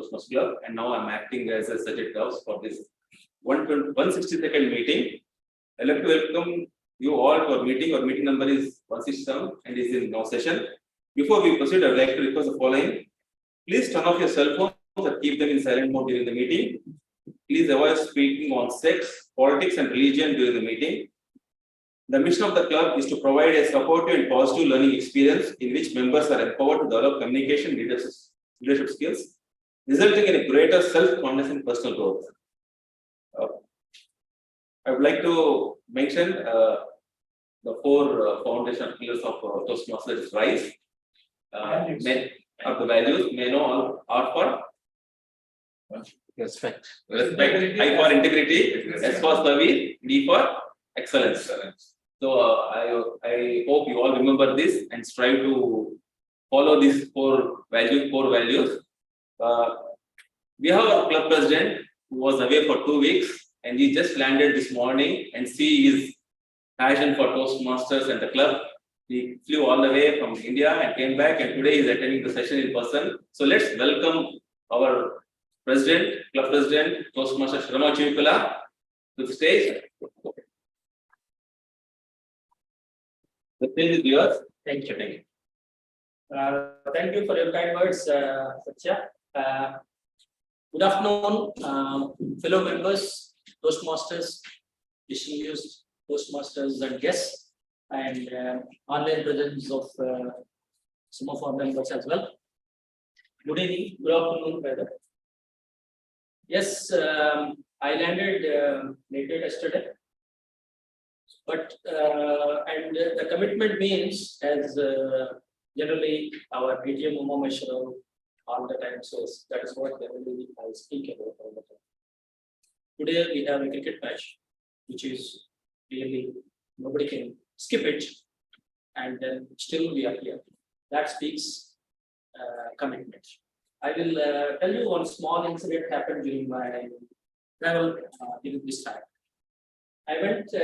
Toastmasters Club, and now I'm acting as a subject house for this 162nd meeting. I'd like to welcome you all to our meeting. Our meeting number is 167 and is in now session. Before we proceed, I would like to request the following. Please turn off your cell phones and keep them in silent mode during the meeting. Please avoid speaking on sex, politics, and religion during the meeting. The mission of the club is to provide a supportive and positive learning experience in which members are empowered to develop communication leadership skills, resulting in a greater self-confidence and personal growth. I would like to mention the four foundational pillars of Toastmasters RISE. Of the values, may know all are for Respect. I for integrity, S for service, D for excellence. So I hope you all remember this and strive to follow these core values. We have our club president who was away for 2 weeks and he just landed this morning, and see his passion for Toastmasters and the club. He flew all the way from India and came back, and today he is attending the session in person. So let's welcome our president, club president, Toastmaster Shrama Chivukula to the stage. The stage is yours. Thank you. Thank you for your kind words, Satya. Good afternoon, fellow members, Toastmasters, distinguished Toastmasters and guests, and online presence of some of our members as well. Good evening, good afternoon, brother. Yes, I landed later yesterday, but and the commitment means, as generally our PTM Meshwar all the time says, that is what generally I speak about all the time. Today we have a cricket match, which is really nobody can skip it, and then still we are here. That speaks commitment. I will tell you one small incident happened during my travel during this time. I went to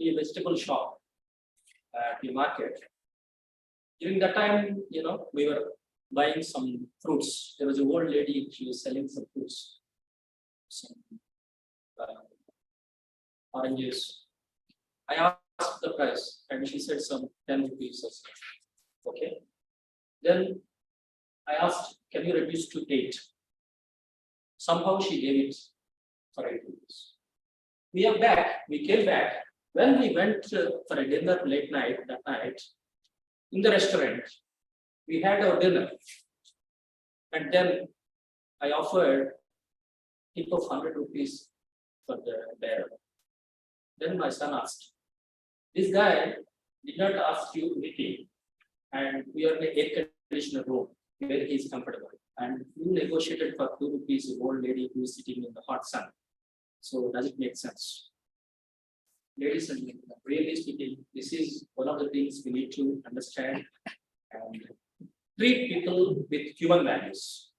a vegetable shop at the market. During that time, we were buying some fruits. There was an old lady, she was selling some fruits, some oranges. I asked the price and she said some 10 rupees or so. Okay. Then I asked, can you reduce to 8? Somehow she gave it for 8 rupees. We came back. When we went for a dinner late night, that night, in the restaurant, we had our dinner. And then I offered tip of 100 rupees for the bearer. Then my son asked, this guy did not ask you anything, and we are in an air conditioner room where he is comfortable, and you negotiated for 2 rupees with old lady who is sitting in the hot sun. So does it make sense? Ladies and gentlemen, really speaking, this is one of the things we need to understand and treat people with human values.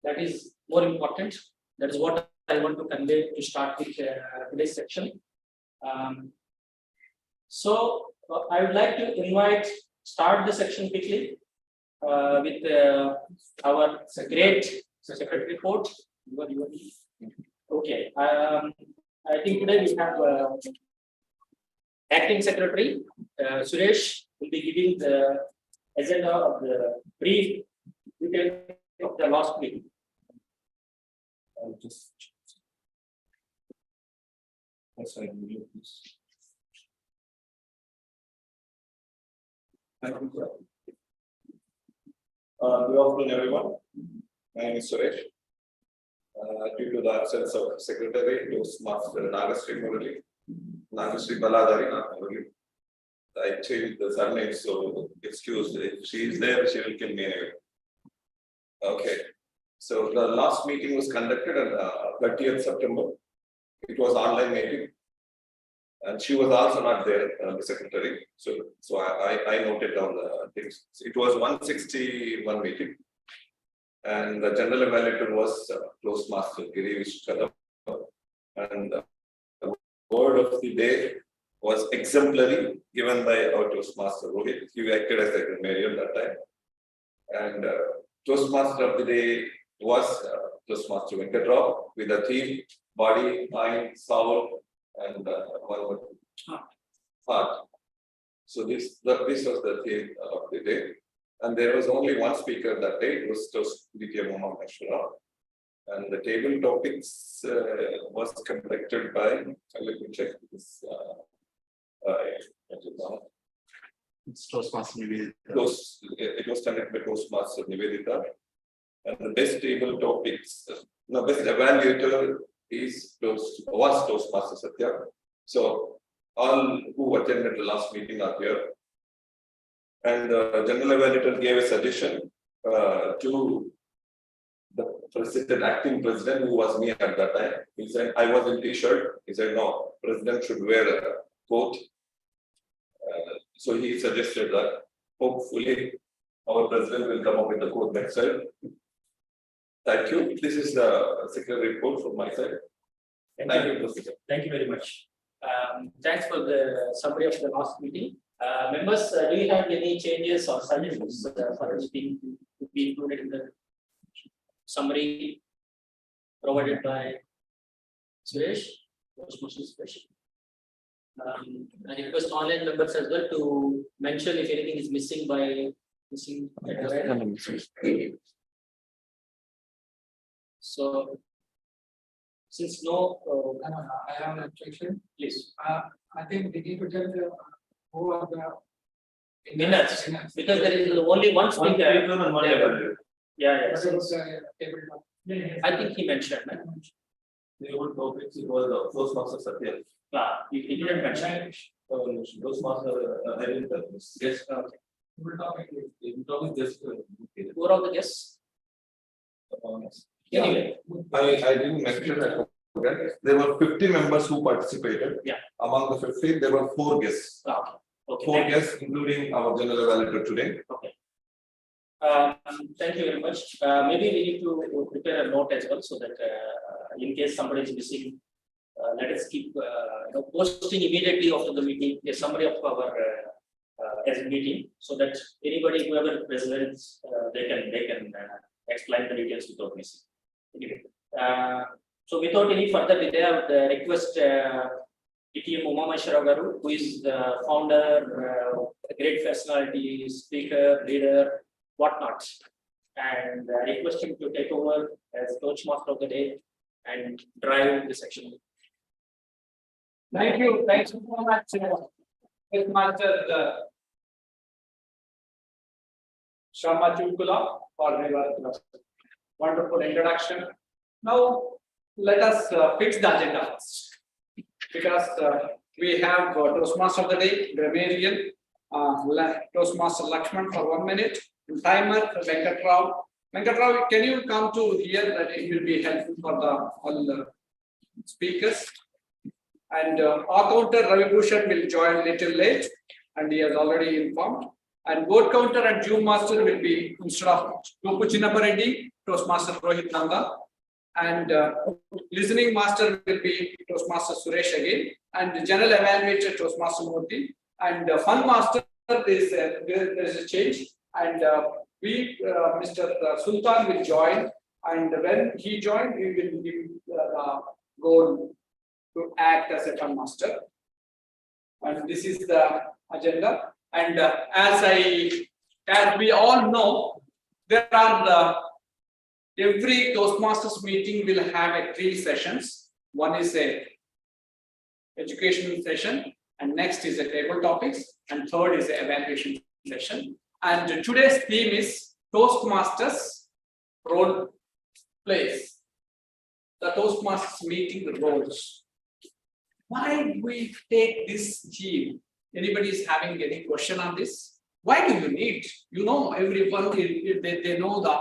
That is more important. That is what I want to convey to start with today's section. So I would like to start the section quickly with our great secretary report. Okay. I think today we have acting secretary Suresh will be giving the agenda of the brief detail of the last meeting. I'll just. Thank you, sir. Good afternoon, everyone. My name is Suresh. Due to the absence of Secretary, Toastmaster Nagasri Murali, Nagasri Baladari, not Murali, I changed the surname, so excuse if she is there, she will kill me anyway. Okay. So the last meeting was conducted on 30th September. It was online meeting. And she was also not there, the secretary. So I noted down the things. It was 161 meeting. And the general evaluator was Toastmaster Giri Vishkadam. And the word of the day was exemplary, given by our Toastmaster Rohit. He acted as the grammarian that time. And Toastmaster of the day was Toastmaster Venkatrao with the theme body, mind, soul, and one more heart. So this was the theme of the day. And there was only one speaker that day, it was TTMC. And the table topics was conducted by, let me check this. It's Toastmaster Nivedita. It was conducted by Toastmaster Nivedita. And the best table topics, best evaluator was Toastmaster Satya. So all who attended the last meeting are here. And the general evaluator gave a suggestion to the president, acting president, who was me at that time. He said, I was in t-shirt. He said, no, president should wear a coat. So he suggested that hopefully our president will come up with the coat next time. Thank you. This is the secretary report from my side. Thank you, President. Thank you very much. Thanks for the summary of the last meeting. Members, do you have any changes or suggestions for this meeting to be included in the summary provided by Suresh? I request online members as well to mention if anything is missing by missing. So, since no, I have an objection. please. I think we need to tell the who are the Minutes, because there is only one speaker. Yeah, yeah. What So is table top? I think he mentioned. The old topics, it was the Toastmaster Satya. He didn't mention. Toastmaster, I didn't guess. Okay. Table topic is- The topic just. Who are all the guests? Anyway, I didn't mention that. Okay. There were 50 members who participated. Yeah. Among the 50, there were 4 guests. okay. 4 guests, including our general evaluator today. Thank you very much. Maybe we need to prepare a note as well so that in case somebody is missing, let us keep posting immediately after the meeting a summary of our as meeting so that anybody whoever presents they can explain the details without missing. Anyway, so without any further delay, I would request TTM Umameshwara Garu, who is the founder, a great personality, speaker, leader, whatnot, and request him to take over as Toastmaster of the day and drive the section. Thank you. Thanks so much. Master Sharma Chukula for your wonderful introduction. Now, let us fix the agenda first. Because we have Toastmaster of the day, grammarian, Toastmaster Lakshman for 1 minute, and timer Venkatrao. Venkatrao, can you come to here? That it will be helpful for all the speakers. And our counter Ravi Bhushan will join little late, and he has already informed. And board counter and Zoom master will be instead of Topu Chinnapareddy, Toastmaster Rohit Nanda. And listening master will be Toastmaster Suresh again, and the general evaluator Toastmaster Murthy, and fun master is there is a change, and Mr. Sultan will join, and when he joins, we will give the goal to act as a fun master. And this is the agenda. And as we all know, there are every Toastmasters meeting will have 3 sessions. One is a educational session, and next is a table topics, and third is a evaluation session. And today's theme is Toastmasters role plays. The Toastmasters meeting roles. Why we take this theme? Anybody is having any question on this? Why do you need? You know, everyone they know the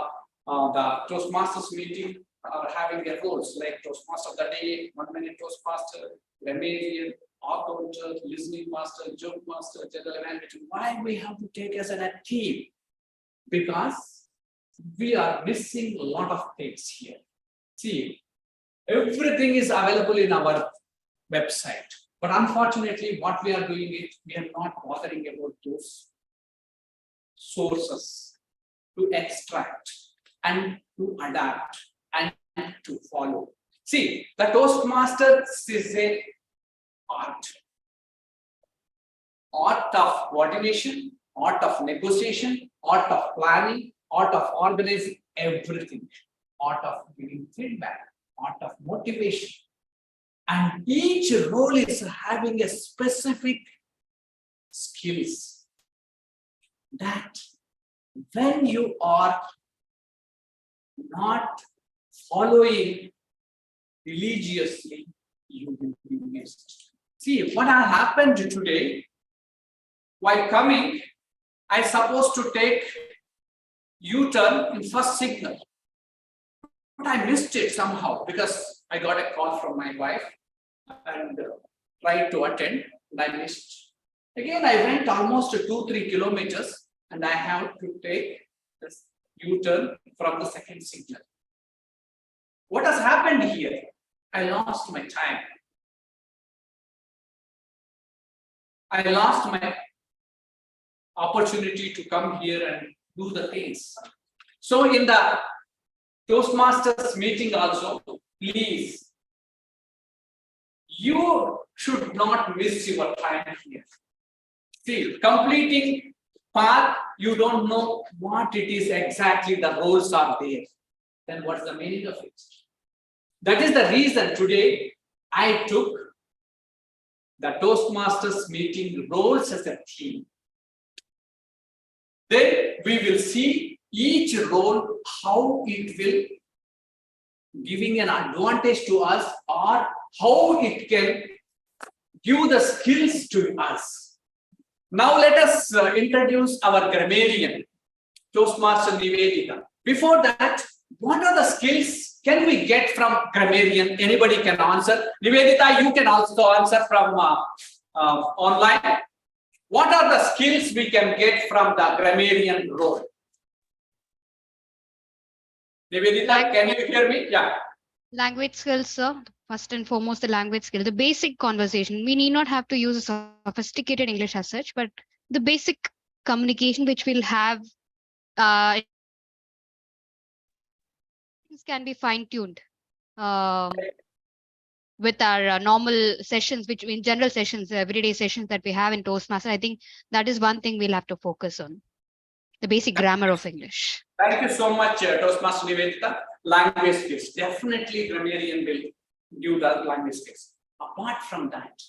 Toastmasters meeting are having their roles like Toastmaster of the day, 1 minute Toastmaster, grammarian, counter, listening master, joke master, general evaluator. Why we have to take as a theme? Because we are missing a lot of things here. See, everything is available in our website, but unfortunately, what we are doing is we are not bothering about those sources to extract. and to adapt and to follow. See, the Toastmasters is a art. Art of coordination, art of negotiation, art of planning, art of organizing everything, art of giving feedback, art of motivation. And each role is having a specific skills that when you are not following religiously, you will be missed. See, what has happened today, while coming, I supposed to take U-turn in first signal. But I missed it somehow because I got a call from my wife and tried to attend and I missed. Again, I went almost 2-3 kilometers and I have to take this U-turn from the second signal. What has happened here? I lost my time. I lost my opportunity to come here and do the things. So in the Toastmasters meeting also, please, you should not miss your time here. See, completing path, you don't know what it is exactly, the roles are there. Then what's the meaning of it? That is the reason today I took the Toastmasters meeting roles as a theme. Then we will see each role, how it will giving an advantage to us or how it can give the skills to us. Now let us introduce our grammarian, Toastmaster Nivedita. Before that, what are the skills can we get from grammarian? Anybody can answer. Nivedita, you can also answer from online. What are the skills we can get from the grammarian role? Nivedita, can you hear me? Yeah. Language skills, sir. First and foremost, the language skill, the basic conversation. We need not have to use a sophisticated English as such, but the basic communication which we'll have can be fine-tuned with our normal sessions, which in general sessions, everyday sessions that we have in Toastmaster. I think that is one thing we'll have to focus on, the basic grammar of English. Thank you so much, Toastmaster Nivedita. Language skills, definitely grammarian will give the language skills. Apart from that,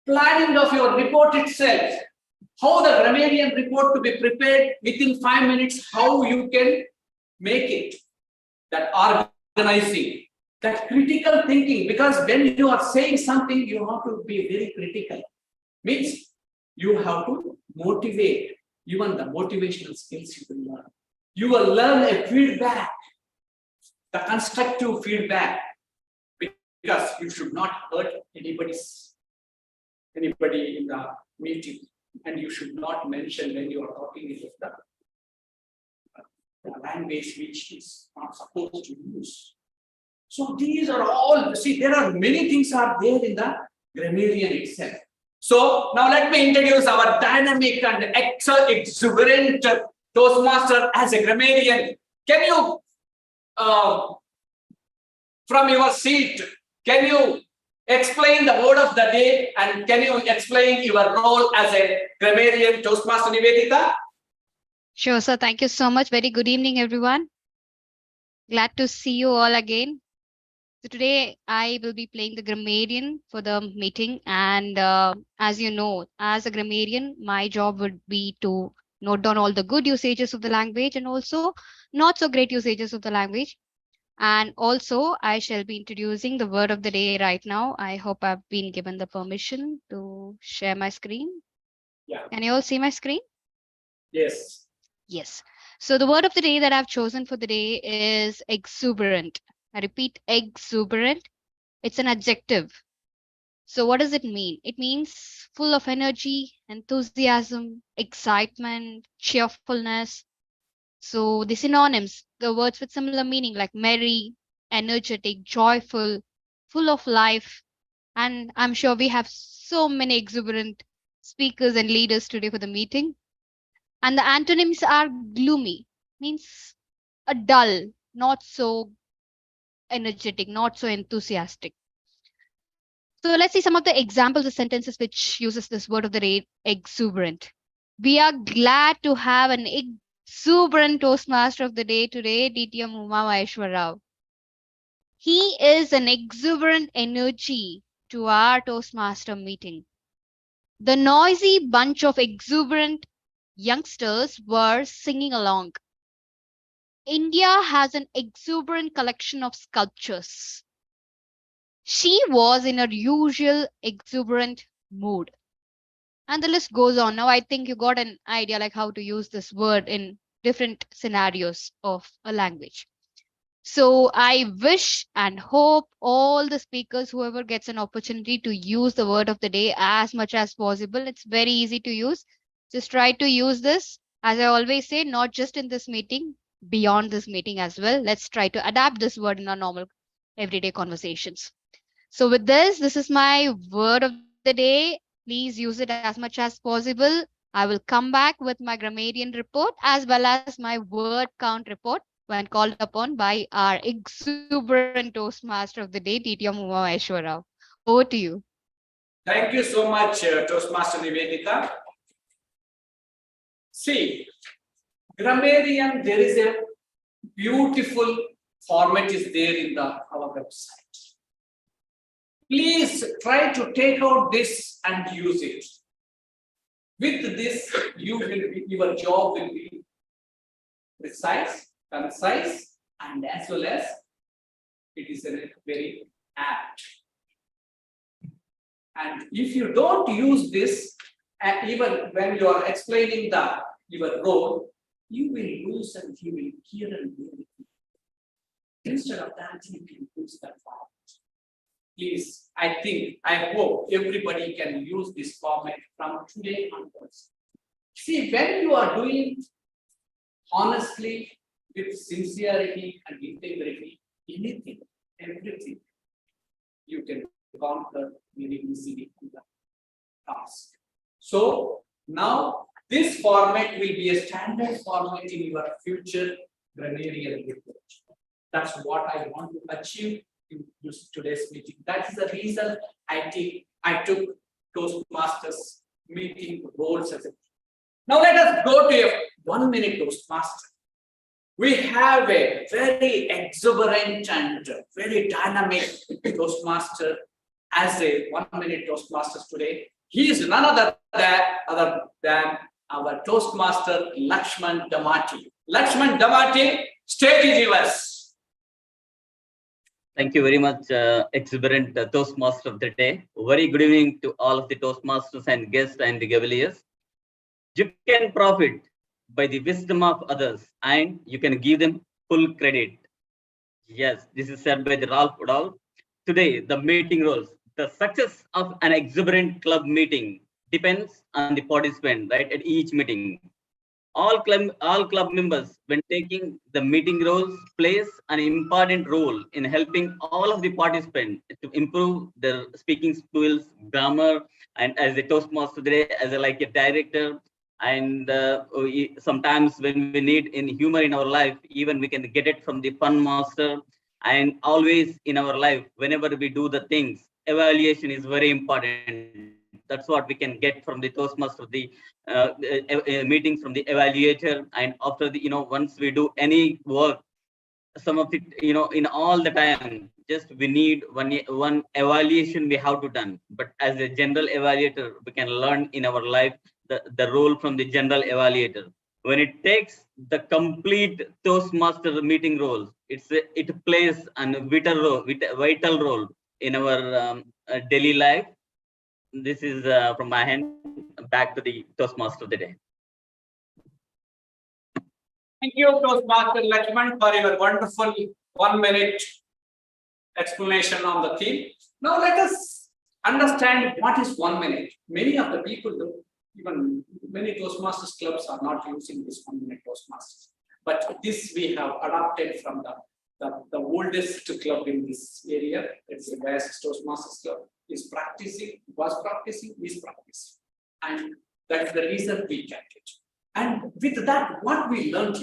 planning of your report itself, how the grammarian report to be prepared within 5 minutes, how you can make it, that organizing, that critical thinking, because when you are saying something, you have to be very critical. Means you have to motivate, even the motivational skills you will learn. You will learn a feedback, the constructive feedback, because you should not hurt anybody in the meeting, and you should not mention when you are talking in the language which is not supposed to use. So these are all, see, there are many things are there in the grammarian itself. So now let me introduce our dynamic and exuberant Toastmaster as a grammarian. Can you, from your seat, can you explain the word of the day and can you explain your role as a grammarian, Toastmaster Nivedita? Sure, sir. Thank you so much. Very good evening, everyone. Glad to see you all again. So today I will be playing the grammarian for the meeting. And as you know, as a grammarian, my job would be to note down all the good usages of the language and also not so great usages of the language. And also I shall be introducing the word of the day right now. I hope I've been given the permission to share my screen. Yeah. Can you all see my screen? Yes. Yes. So the word of the day that I've chosen for the day is exuberant. I repeat, exuberant. It's an adjective. So what does it mean? It means full of energy, enthusiasm, excitement, cheerfulness. So the synonyms, the words with similar meaning like merry, energetic, joyful, full of life. And I'm sure we have so many exuberant speakers and leaders today for the meeting. And the antonyms are gloomy, means a dull, not so energetic, not so enthusiastic. So let's see some of the examples of sentences which uses this word of the day, exuberant. We are glad to have an exuberant Toastmaster of the day today, DTM Uma Maheshwar Rao. He is an exuberant energy to our Toastmaster meeting. The noisy bunch of exuberant youngsters were singing along. India has an exuberant collection of sculptures. She was in her usual exuberant mood. And the list goes on. Now, I think you got an idea like how to use this word in different scenarios of a language. So I wish and hope all the speakers, whoever gets an opportunity to use the word of the day as much as possible. It's very easy to use. Just try to use this. As I always say, not just in this meeting, beyond this meeting as well. Let's try to adapt this word in our normal everyday conversations. So with this is my word of the day. Please use it as much as possible. I will come back with my grammarian report as well as my word count report when called upon by our exuberant Toastmaster of the day, TTM Uma Maheshwar Rao. Over to you. Thank you so much, Toastmaster Nivedita. See, grammarian, there is a beautiful format is there in our website. Please try to take out this and use it. With this, your job will be precise, concise, and as well as it is very apt. And if you don't use this, and even when you are explaining your role, you will lose and you will hear and hear. Instead of that, you can use that format. Please, I hope everybody can use this format from today onwards. See, when you are doing honestly, with sincerity and integrity, anything, everything, you can conquer very easily the task. So now this format will be a standard format in your future grammarian report. That's what I want to achieve in today's meeting. That is the reason I took Toastmasters meeting roles as a. Now let us go to a 1 minute Toastmaster. We have a very exuberant and very dynamic Toastmaster as a 1 minute Toastmaster today. He is none other than our Toastmaster Lakshman Damati. Lakshman Damati, stage is yours. Thank you very much, exuberant Toastmaster of the day. Very good evening to all of the Toastmasters and guests and the Cavaliers. You can profit by the wisdom of others and you can give them full credit. Yes, this is said by the Ralph Woodall. Today, the meeting rules. The success of an exuberant club meeting depends on the participant, right, at each meeting. All club members, when taking the meeting roles, plays an important role in helping all of the participants to improve their speaking skills, grammar, and as a Toastmaster today, as a director, and sometimes when we need in humor in our life, even we can get it from the fun master. And always in our life, whenever we do the things, evaluation is very important. That's what we can get from the Toastmaster, the meetings from the evaluator. And after the, once we do any work, some of it, in all the time, just we need one evaluation we have to done. But as a general evaluator, we can learn in our life the role from the general evaluator. When it takes the complete Toastmaster meeting role, it plays a vital role in our daily life. This is from my hand. Back to the Toastmaster of the day. Thank you, Toastmaster Lakshman, for your wonderful 1 minute explanation on the theme. Now let us understand what is 1 minute. Many of the people do, even many Toastmasters clubs are not using this 1 minute Toastmasters. But this we have adopted from the oldest club in this area. It's the West Toastmasters Club. Was practicing. And that's the reason we kept it. And with that, what we learned,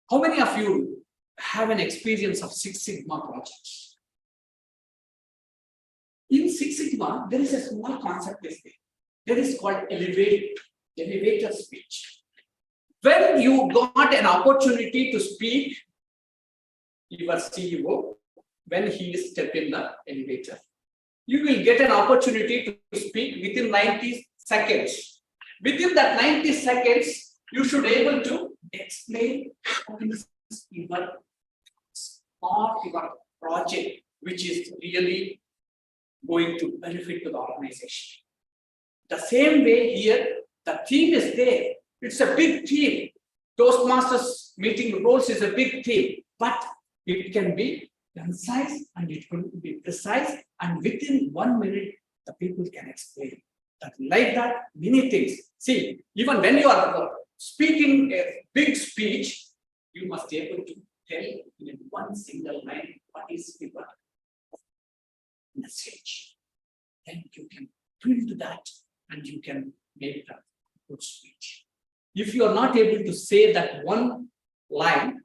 How many of you have an experience of Six Sigma projects? In Six Sigma, there is a small concept that is called elevator speech. When you got an opportunity to speak, your CEO, when he is stepping the elevator, you will get an opportunity to speak within 90 seconds. Within that 90 seconds, you should be able to explain your project, which is really going to benefit to the organization. The same way here, the team is there. It's a big team. Toastmasters meeting roles is a big team, but it can be concise and it can be precise, and within 1 minute, the people can explain. That like that, many things. See, even when you are speaking a big speech, you must be able to tell in one single line what is your message. Then you can build that and you can make a good speech. If you are not able to say that one line,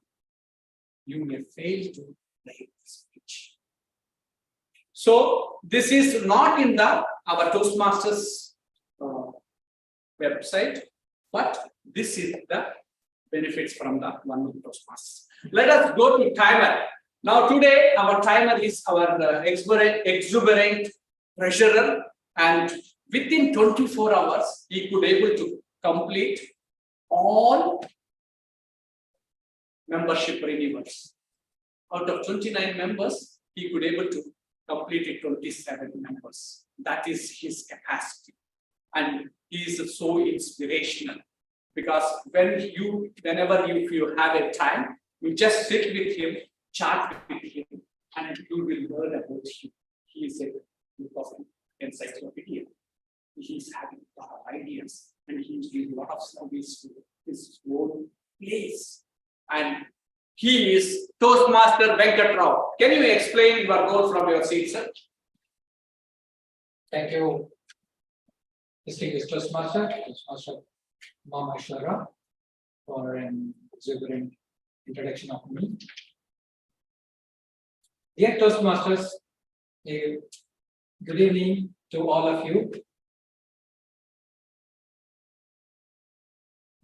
you may fail to make the speech. So this is not in our Toastmasters website, but this is the benefits from the one of Toastmasters. Let us go to timer. Now today our timer is our exuberant treasurer, and within 24 hours he could able to complete all membership renewals. Out of 29 members, he could able to complete it 27 members. That is his capacity. And he is so inspirational, because whenever you have a time, you just sit with him, chat with him, and you will learn about him. He is a encyclopedia. He is having a lot of ideas, and he is doing a lot of service to his own place. And he is Toastmaster Venkat Rao. Can you explain your goal from your seat, sir? Thank you, distinguished Toastmaster Mama Shara, for an exuberant introduction of me. Dear Toastmasters, good evening to all of you.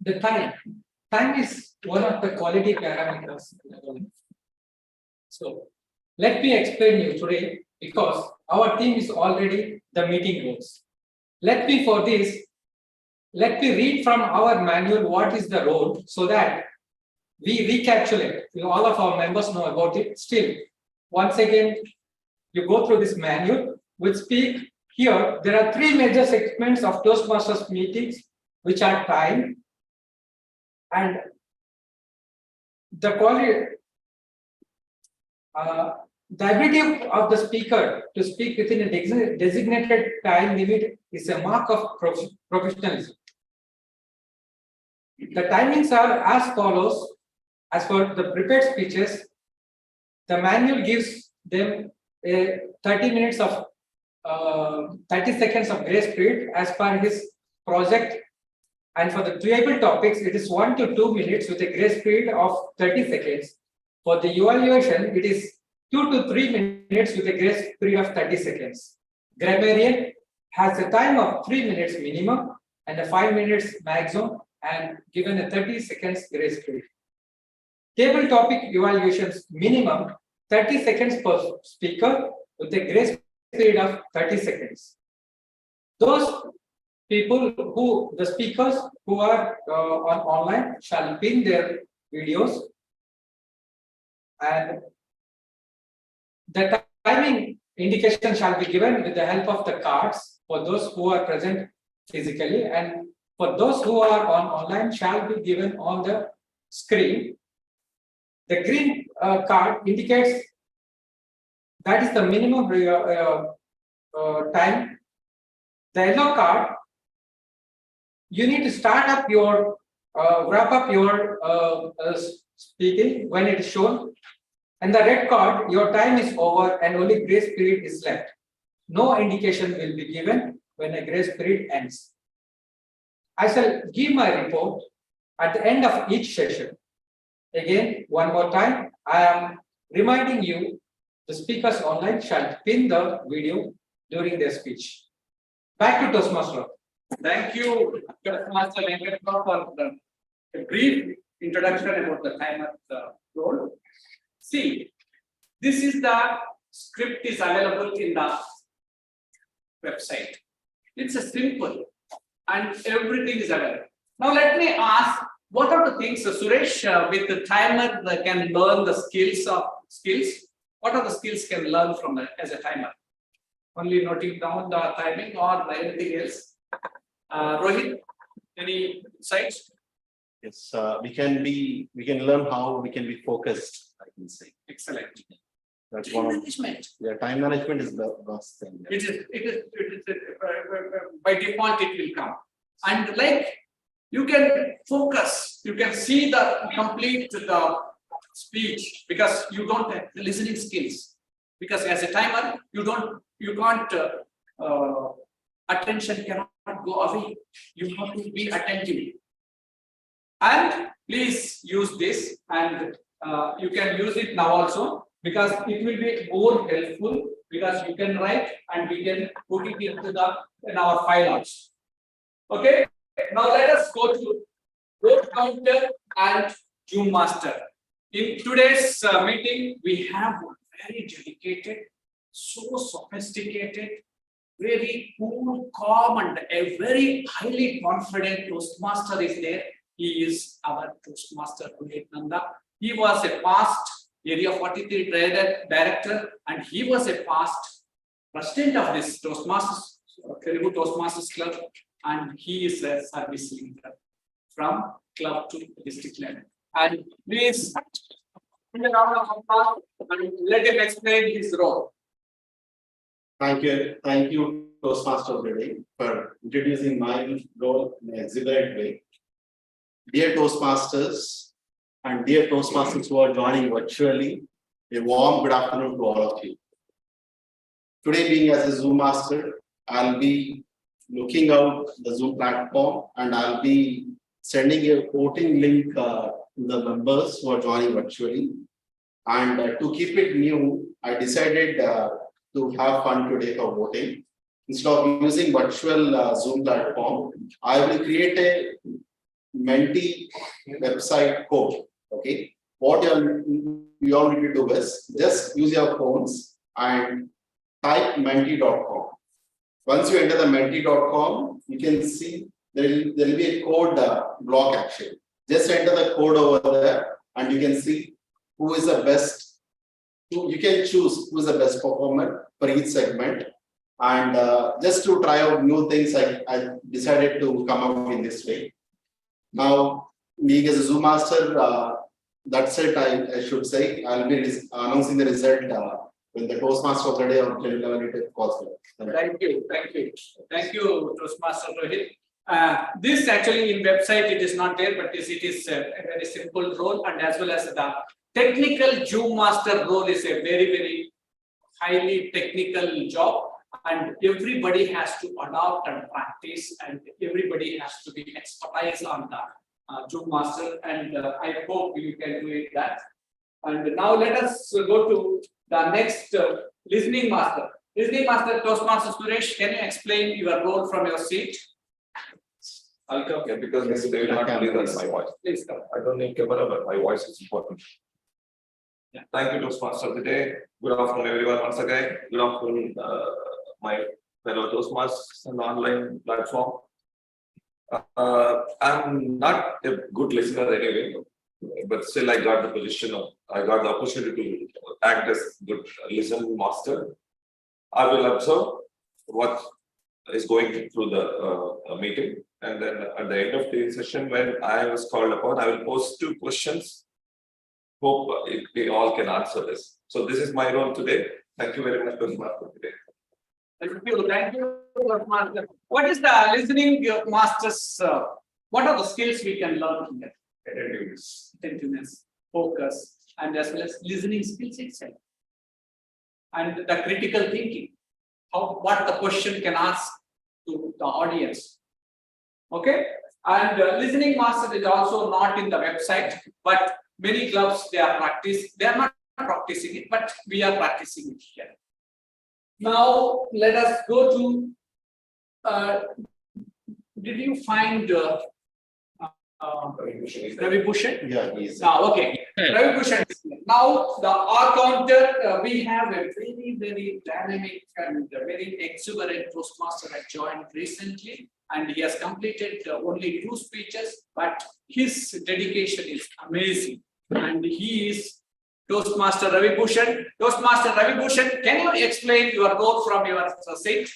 The time is one of the quality parameters. So let me explain you today, because our team is already the meeting roles. Let me read from our manual what is the role, so that we recapitulate. All of our members know about it. Still, once again, you go through this manual. We speak here. There are 3 major segments of Toastmasters meetings, which are time and the quality. The ability of the speaker to speak within a designated time limit is a mark of professionalism. The timings are as follows. As for the prepared speeches, the manual gives them a 30 seconds of grace period as per his project. And for the doable topics, it is 1 to 2 minutes with a grace period of 30 seconds. For the evaluation, it is 2 to 3 minutes with a grace period of 30 seconds. Grammarian has a time of 3 minutes minimum and a 5 minutes maximum, and given a 30 seconds grace period. Table topic evaluations minimum 30 seconds per speaker with a grace period of 30 seconds. Those people the speakers who are online shall pin their videos, and the timing indication shall be given with the help of the cards for those who are present physically, and for those who are online shall be given on the screen. The green card indicates that is the minimum time. The yellow card, you need to start up your wrap up your speaking when it is shown. And the red card, your time is over and only grace period is left. No indication will be given when a grace period ends. I shall give my report at the end of each session. Again, one more time, I am reminding you, the speakers online shall pin the video during their speech. Back to Toastmaster. Thank you, Master Venkatram, for the brief introduction about the timer role. See, this is the script is available in the website. It's a simple and everything is available. Now let me ask, what are the things, Suresh, with the timer that can learn the skills? What are the skills can learn from as a timer? Only noting down the timing or anything else? Rohit, any insights? Yes, we can learn how we can be focused, I can say. Excellent. That's Time one of, management. yeah, time management is the best thing. It is by default it will come. And like you can focus, you can see the complete the speech because you don't have the listening skills. Because as a timer, you can't attention cannot go away. You have to be attentive. And please use this, and you can use it now also because it will be more helpful because you can write and we can put it into in our file also. Okay. Now let us go to road counter and Zoom master. In today's meeting, we have one very dedicated, so sophisticated, very cool, calm, and a very highly confident Toastmaster is there. He is our Toastmaster Rohit Nanda. He was a past Area 43 director, and he was a past president of this Toastmasters, Telugu Toastmasters Club, and he is a service leader from club to district level. And please, let him explain his role. Thank you, Toastmaster of the day, for introducing my role in an exhilarant way. Dear Toastmasters and dear Toastmasters who are joining virtually, a warm good afternoon to all of you. Today, being as a Zoom master, I'll be looking out the Zoom platform and I'll be sending a voting link to the members who are joining virtually. And to keep it new, I decided to have fun today for voting. Instead of using virtual Zoom platform, I will create a Menti website code. Okay, what you all need to do is just use your phones and type menti.com. Once you enter the menti.com, you can see there will be a code block action. Just enter the code over there and you can see who is the best. You can choose who is the best performer for each segment. And just to try out new things, I decided to come up in this way. Now, being as a Zoom master, that's it, I should say. I'll be announcing the result when the Toastmaster of the day or level calls. Thank you, Toastmaster Rohit. This actually in website it is not there, but it is a very simple role, and as well as the technical Zoom master role is a very highly technical job, and everybody has to adopt and practice, and everybody has to be expertise on the Zoom master, and I hope you can do it that. And now let us go to the next listening master. Listening master, Toastmaster Suresh, can you explain your role from your seat? I'll come here because they will not believe that's my voice. Please come. I don't need camera, but my voice is important. Yeah. Thank you, Toastmaster of the day. Good afternoon, everyone. Once again, good afternoon, my fellow Toastmasters on the online platform. I'm not a good listener anyway, but still I got the position of, I got the opportunity to act as good listening master. I will observe what is going through the meeting, and then at the end of the session, when I was called upon, I will pose 2 questions. Hope we all can answer this. So this is my role today. Thank you very much, Toastmaster today. Thank you, Toastmaster. What is the listening master's? What are the skills we can learn from that? Attentiveness, focus, and as well as listening skills itself, and the critical thinking. What the question can ask to the audience. Okay, and listening master is also not in the website, but many clubs they are not practicing it, but we are practicing it here. Now let us go to. Did you find Ravi Bhushan? Yeah, he's. Now, okay. Ravi Bhushan. Now, the R counter, we have a very dynamic and very exuberant Toastmaster that joined recently, and he has completed only 2 speeches, but his dedication is amazing. And he is Toastmaster Ravi Bhushan. Toastmaster Ravi Bhushan, can you explain your role from your seat?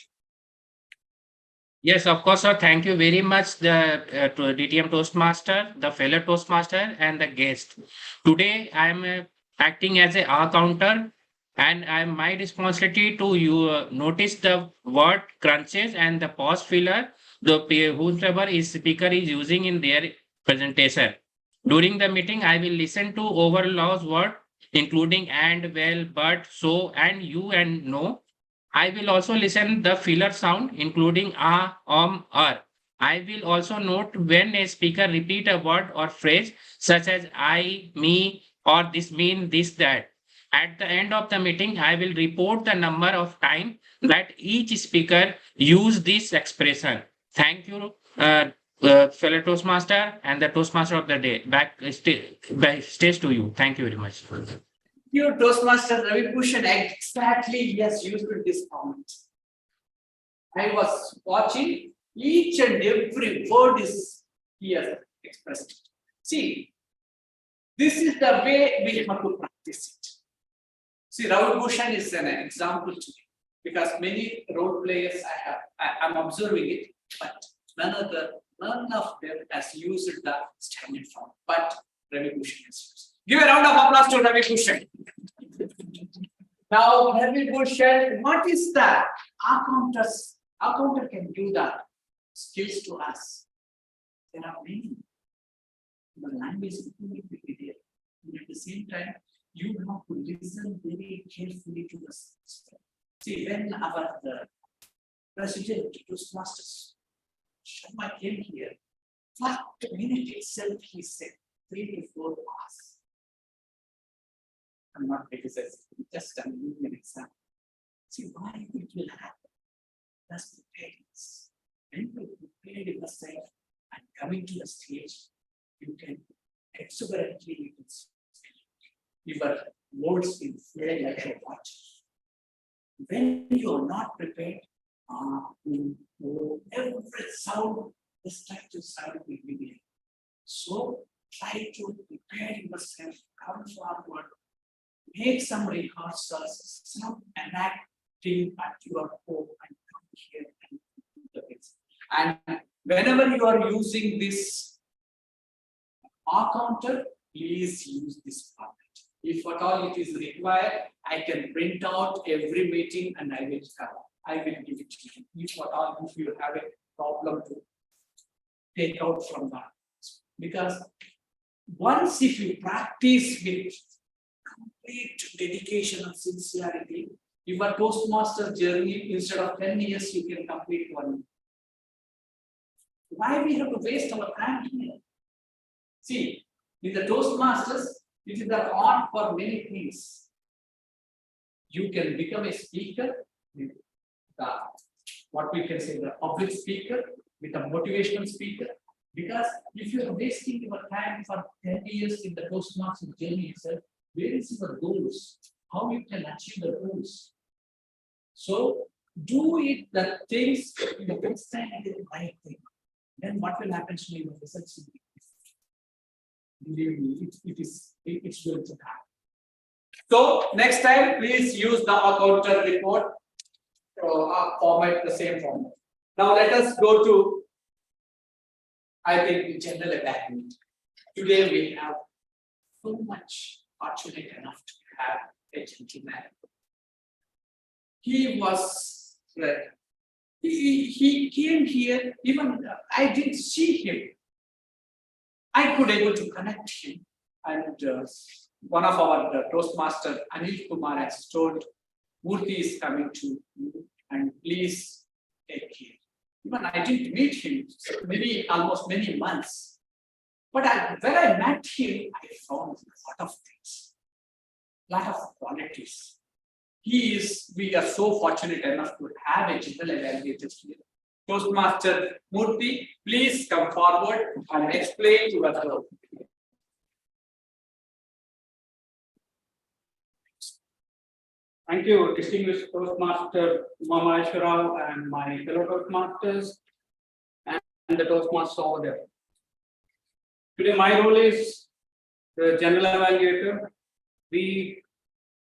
Yes, of course, sir. Thank you very much, the DTM Toastmaster, the fellow Toastmaster, and the guest. Today, I am acting as a R counter, and my responsibility to you notice the word crunches and the pause filler, whoever is speaker is using in their presentation. During the meeting, I will listen to overlaws word, including and, well, but, so, and, you, and no. I will also listen the filler sound, including I will also note when a speaker repeat a word or phrase such as I, me, or this mean, this, that. At the end of the meeting, I will report the number of time that each speaker used this expression. Thank you, fellow Toastmaster and the Toastmaster of the day. Back stage to you. Thank you very much. Your Toastmaster Ravi Bhushan exactly he has used this comment. I was watching each and every word is he has expressed. See, this is the way we have to practice it. See, Ravi Bhushan is an example to me because many role players I'm observing it, but none of them has used the standard form. But Ravi Bhushan has used. Give a round of applause to Ravi Bhushan. Now, Ravi Bhushan, what is that? Our counter can do that. Skills to us. There are many. The language is very there. And at the same time, you have to listen very carefully to the system. See, when our president, Toastmasters, Sharma came here, first minute itself he said 3 to 4 hours. I'm not criticizing, just I'm giving an example. See why it will happen. That's the parents. When you prepare yourself and coming to the stage, you can exuberantly speak. Your words will flow like a water. When you are not prepared, every sound, the structure sound will be there. So try to prepare yourself, come forward. Make some rehearsals, some enacting at your home and come here and do the things. And whenever you are using this R counter, please use this format. If at all it is required, I can print out every meeting and I will give it to you. If at all, if you have a problem to take out from that. Because once if you practice with complete dedication and sincerity, your Toastmaster journey, instead of 10 years, you can complete 1 year. Why we have to waste our time here? See, in the Toastmasters, it is the art for many things. You can become a speaker, what we can say, the public speaker, with a motivational speaker. Because if you are wasting your time for 10 years in the Toastmaster journey itself, where is your goals? How you can achieve the goals? So do it the things in the best time and the right thing. Then what will happen to you? The results will be different. Believe me, it's going to happen. So next time, please use the counter report format, the same format. Now let us go to, I think, general awareness. Today we have so much fortunate enough to have a gentleman. He was he came here, even I didn't see him. I could able to connect him, and one of our Toastmaster Anil Kumar has told, Murthy is coming to you, and please take care. Even I didn't meet him almost many months. But when I met him, I found a lot of things, lot of qualities. We are so fortunate enough to have a general evaluator here. Toastmaster Murthy, please come forward and explain to us. Thank you, distinguished Toastmaster Mama Rao and my fellow Toastmasters and the Toastmaster over there. Today, my role is the general evaluator. We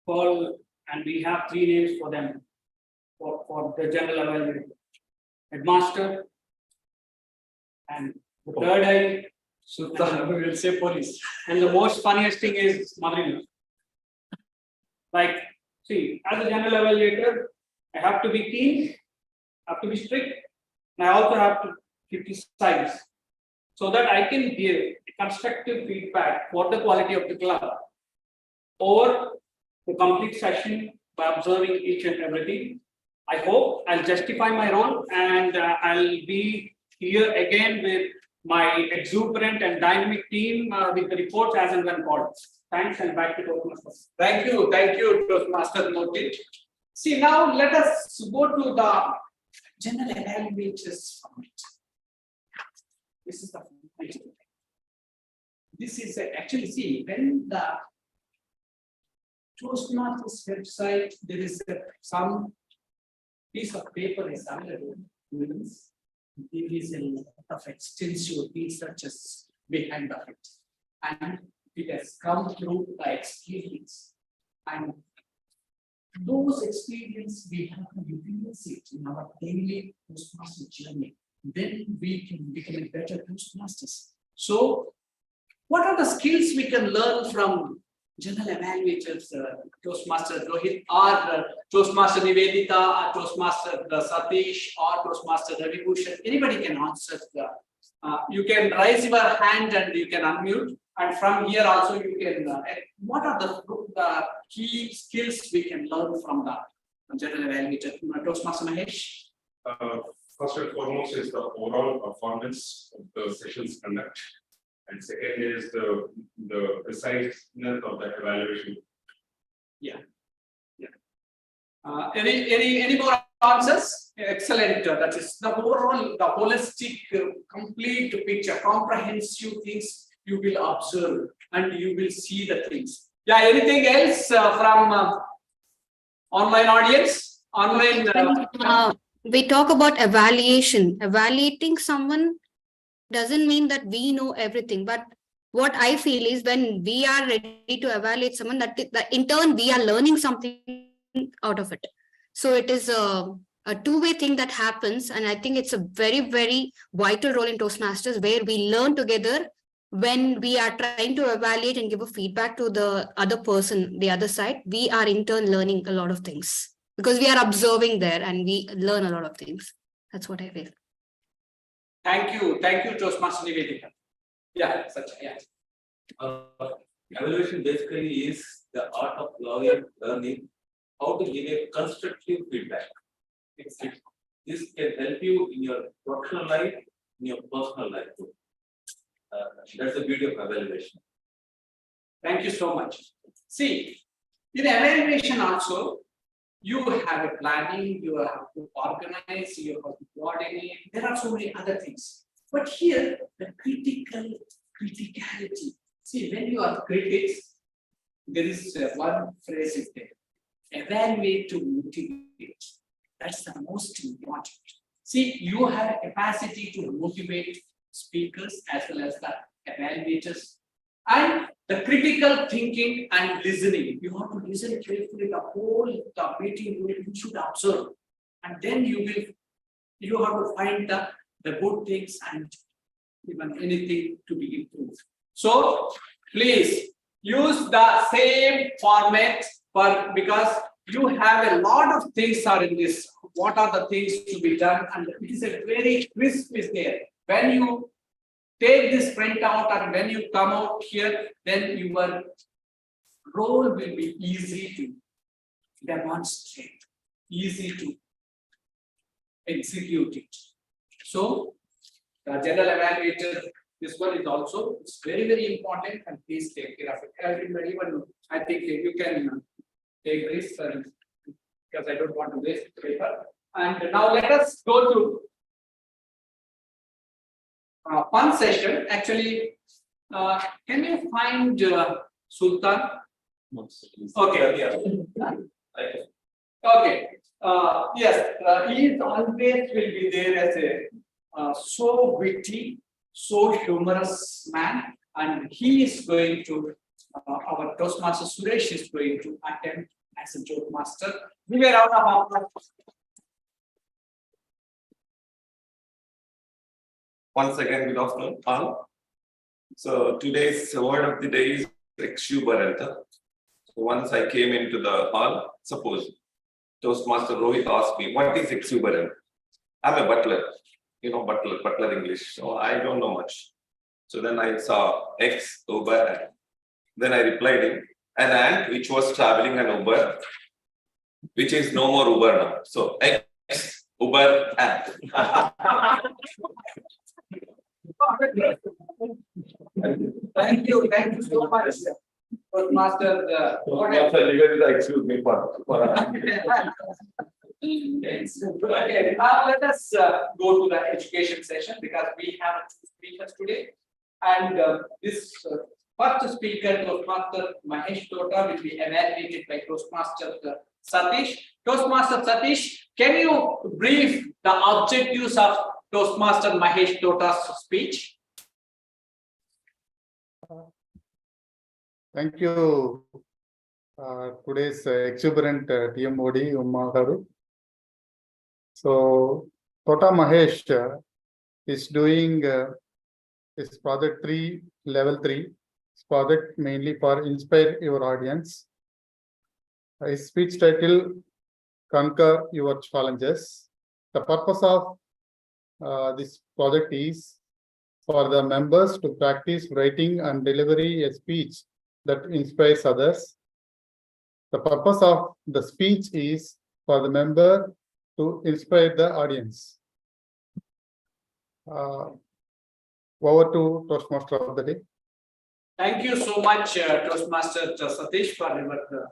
call and we have 3 names for them for the general evaluator: headmaster, and the third eye, Sutta, we will say police. and the most funniest thing is mother-in-law. Like, see, as a general evaluator, I have to be keen, have to be strict, and I also have to criticize so that I can give constructive feedback for the quality of the club over the complete session by observing each and everything. I hope I'll justify my role and I'll be here again with my exuberant and dynamic team with the reports as and when called. Thanks, and back to Toastmaster. Thank you, Toastmaster Murthy. See, now let us go to the general evaluators format. This is the format. This is actually, see, when the Toastmasters website, there is some piece of paper is available, means there is a lot of extensive researches behind of it. And it has come through the experience. And those experience we have to utilize it in our daily Toastmaster journey. Then we can become a better Toastmasters. So, what are the skills we can learn from general evaluators, Toastmaster Rohit, or Toastmaster Nivedita, or Toastmaster Satish, or Toastmaster Ravi Bhushan? Anybody can answer. You can raise your hand and you can unmute. And from here also you can. What are the key skills we can learn from the general evaluator? Toastmaster Mahesh. First and foremost is the overall performance of the sessions conduct. And second is the preciseness of the evaluation. Any more answers? Excellent. That is the overall, the holistic, complete picture, comprehensive things you will observe and you will see the things. Yeah. Anything else from online audience? Online. We talk about evaluation. Evaluating someone doesn't mean that we know everything, but what I feel is when we are ready to evaluate someone, that in turn we are learning something out of it. So it is a two-way thing that happens, and I think it's a very, very vital role in Toastmasters where we learn together when we are trying to evaluate and give a feedback to the other person, the other side. We are in turn learning a lot of things because we are observing there and we learn a lot of things. That's what I feel. Thank you, Toastmaster Nivedita. Yeah, Satya. Evaluation basically is the art of learning how to give a constructive feedback. This can help you in your professional life, in your personal life too. That's the beauty of evaluation. Thank you so much. See, in evaluation also, you have a planning, you have to organize, you have to coordinate. There are so many other things. But here, the criticality. See, when you are critics, there is one phrase is there. Evaluate to motivate. That's the most important. See, you have a capacity to motivate speakers as well as the evaluators. And the critical thinking and listening. You have to listen carefully the whole meeting. You should observe, and then you have to find the good things and even anything to be improved. So please use the same format because you have a lot of things are in this. What are the things to be done? And it is a very crisp is there. When you take this print out and when you come out here, then your role will be easy to demonstrate, easy to execute it. So the general evaluator This one is also, it's very, very important, and please take care of it. Everybody, I think you can take this, because I don't want to waste paper. And now let us go to fun session. Actually, can you find Sultan? Okay. Okay. Yes, he is always will be there as a so witty, so humorous man, and he is going to our Toastmaster Suresh is going to attempt as a joke master. We were out of Once again, good afternoon, all. So today's word of the day is exuberant. So once I came into the hall, suppose Toastmaster Rohit asked me, what is exuberant? I'm a butler, butler English. So I don't know much. So then I saw X, Uber, and then I replied him, an ant which was traveling an Uber, which is no more Uber now. So X, Uber, ant. Thank you so much, Toastmaster. Excuse me for Okay, now let us go to the education session, because we have two speakers today. And this first speaker, Toastmaster Mahesh Tota, will be evaluated by Toastmaster Satish. Toastmaster Satish, can you brief the objectives of Toastmaster Mahesh Tota's speech? Thank you. Today's exuberant TMOD Umagaru. So Tota Mahesh is doing his project 3, level 3. His project mainly for inspire your audience. His speech title, Conquer Your Challenges. The purpose of this project is for the members to practice writing and delivering a speech that inspires others. The purpose of the speech is for the member to inspire the audience. Over to Toastmaster of the day. Thank you so much, Toastmaster Satish, for your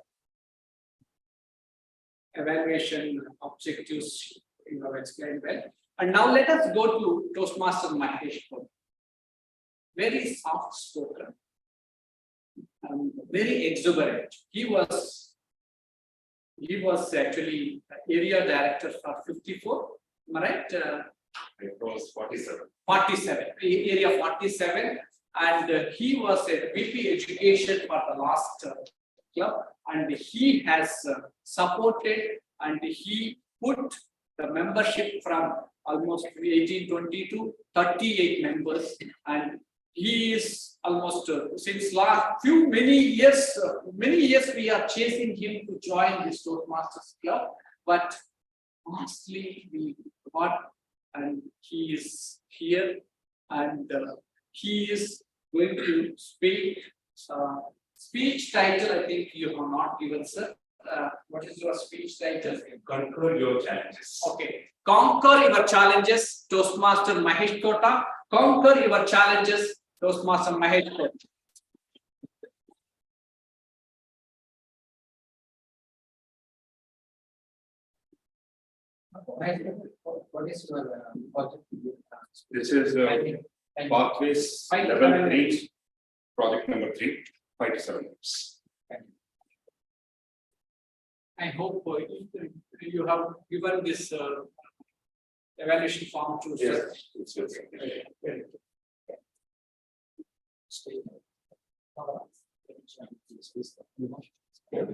evaluation objectives you have explained well. And now let us go to Toastmaster Mahesh. Very soft spoken, very exuberant. He was actually area director for 54. Am I right? It was 47. 47, area 47, and he was a VP education for the last club, and he has supported and he put the membership from almost 1820 to 38 members, and he is almost since last many years we are chasing him to join this Toastmasters club, but honestly we got, and he is here, and he is going to speak. Speech title, I think you have not given, sir. What is your speech title? Conquer your challenges. Okay. Conquer your challenges, Toastmaster Mahesh Tota. Conquer your challenges, Toastmaster Mahesh Tota. What is your project? This is Pathways level 3, project number 3, 5 to 7 months. I hope you have given this evaluation form to sir. Yes, it's Very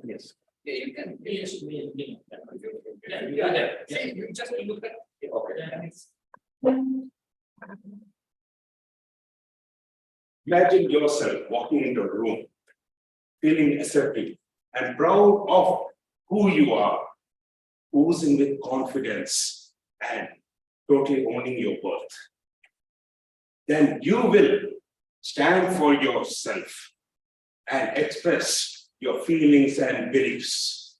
Yes. Yeah, you can use me again. Yeah, you just look at it. Okay. Imagine yourself walking into a room, feeling accepted and proud of who you are, oozing with confidence and totally owning your worth. Then you will stand for yourself and express your feelings and beliefs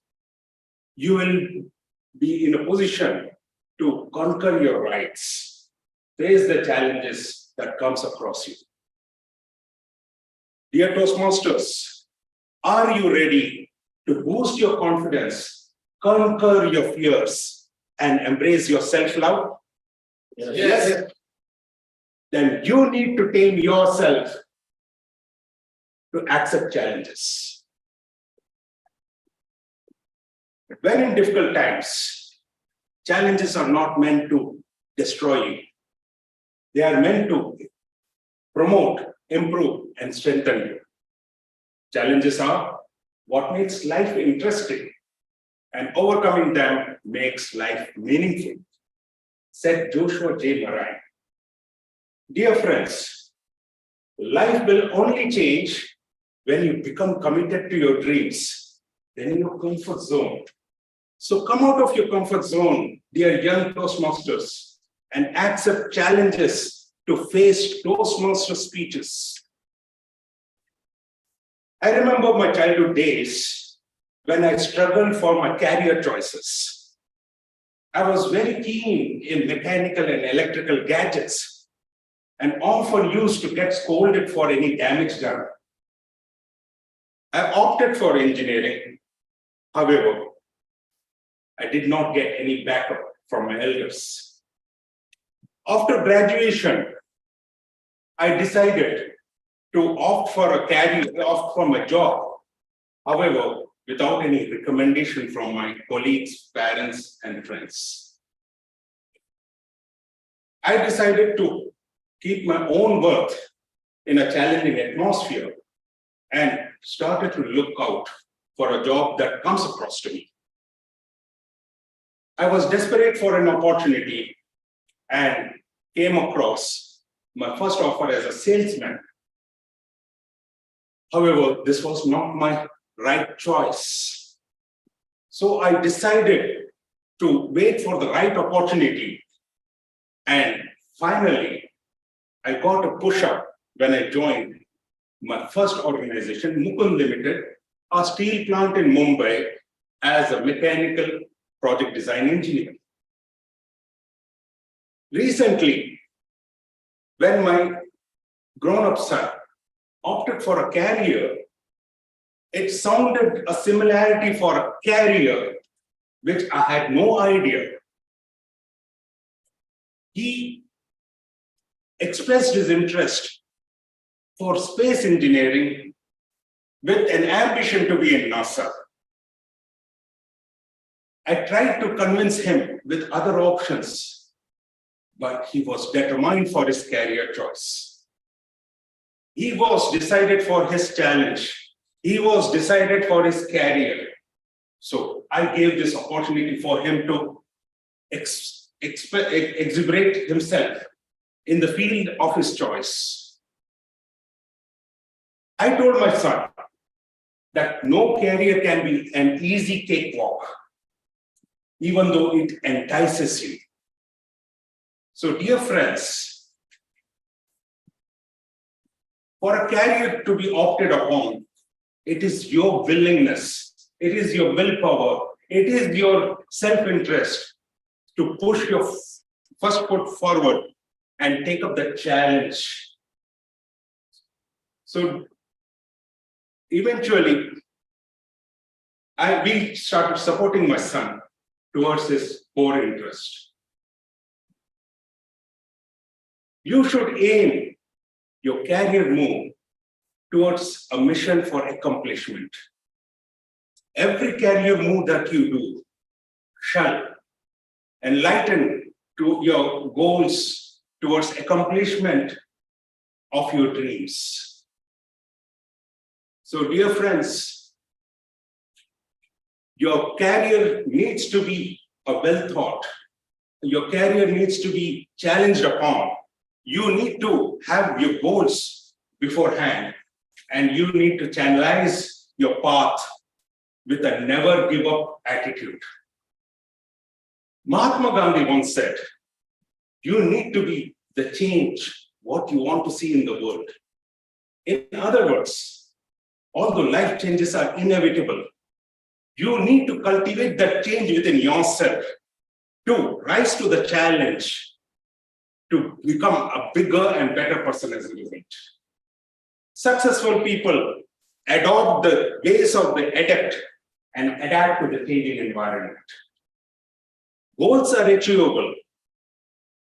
you will be in a position to conquer your rights, face the challenges that comes across you. Dear Toastmasters, are you ready to boost your confidence, conquer your fears, and embrace your self-love? Yes. Then you need to tame yourself to accept challenges. When in difficult times, challenges are not meant to destroy you. They are meant to promote, improve, and strengthen you. Challenges are what makes life interesting, and overcoming them makes life meaningful, said Joshua J. Moran. Dear friends, life will only change when you become committed to your dreams, then in your comfort zone. So come out of your comfort zone, dear young Toastmasters, and accept challenges to face Toastmaster speeches. I remember my childhood days when I struggled for my career choices. I was very keen in mechanical and electrical gadgets and often used to get scolded for any damage done. I opted for engineering. However, I did not get any backup from my elders. After graduation, I decided to opt for my job. However, without any recommendation from my colleagues, parents, and friends. I decided to keep my own worth in a challenging atmosphere and started to look out for a job that comes across to me. I was desperate for an opportunity and came across my first offer as a salesman. However, this was not my right choice. So I decided to wait for the right opportunity. And finally, I got a push-up when I joined my first organization, Mukund Limited, a steel plant in Mumbai, as a mechanical project design engineer. Recently, when my grown-up son opted for a career, it sounded a similarity for a career which I had no idea. He expressed his interest for space engineering with an ambition to be in NASA. I tried to convince him with other options, but he was determined for his career choice. He was decided for his challenge. He was decided for his career. So I gave this opportunity for him to exuberate himself in the field of his choice. I told my son that no career can be an easy cakewalk, even though it entices you. So, dear friends, for a career to be opted upon, it is your willingness, it is your willpower, it is your self-interest to push your first foot forward and take up the challenge. So eventually, we started supporting my son towards his core interest. You should aim your career move towards a mission for accomplishment. Every career move that you do shall enlighten to your goals towards accomplishment of your dreams. So, dear friends, your career needs to be a well thought. Your career needs to be challenged upon. You need to have your goals beforehand, and you need to channelize your path with a never give up attitude. Mahatma Gandhi once said, you need to be the change what you want to see in the world. In other words, although life changes are inevitable, You need to cultivate that change within yourself to rise to the challenge, to become a bigger and better person as a result. Successful people adopt the ways of the adept and adapt to the changing environment. Goals are achievable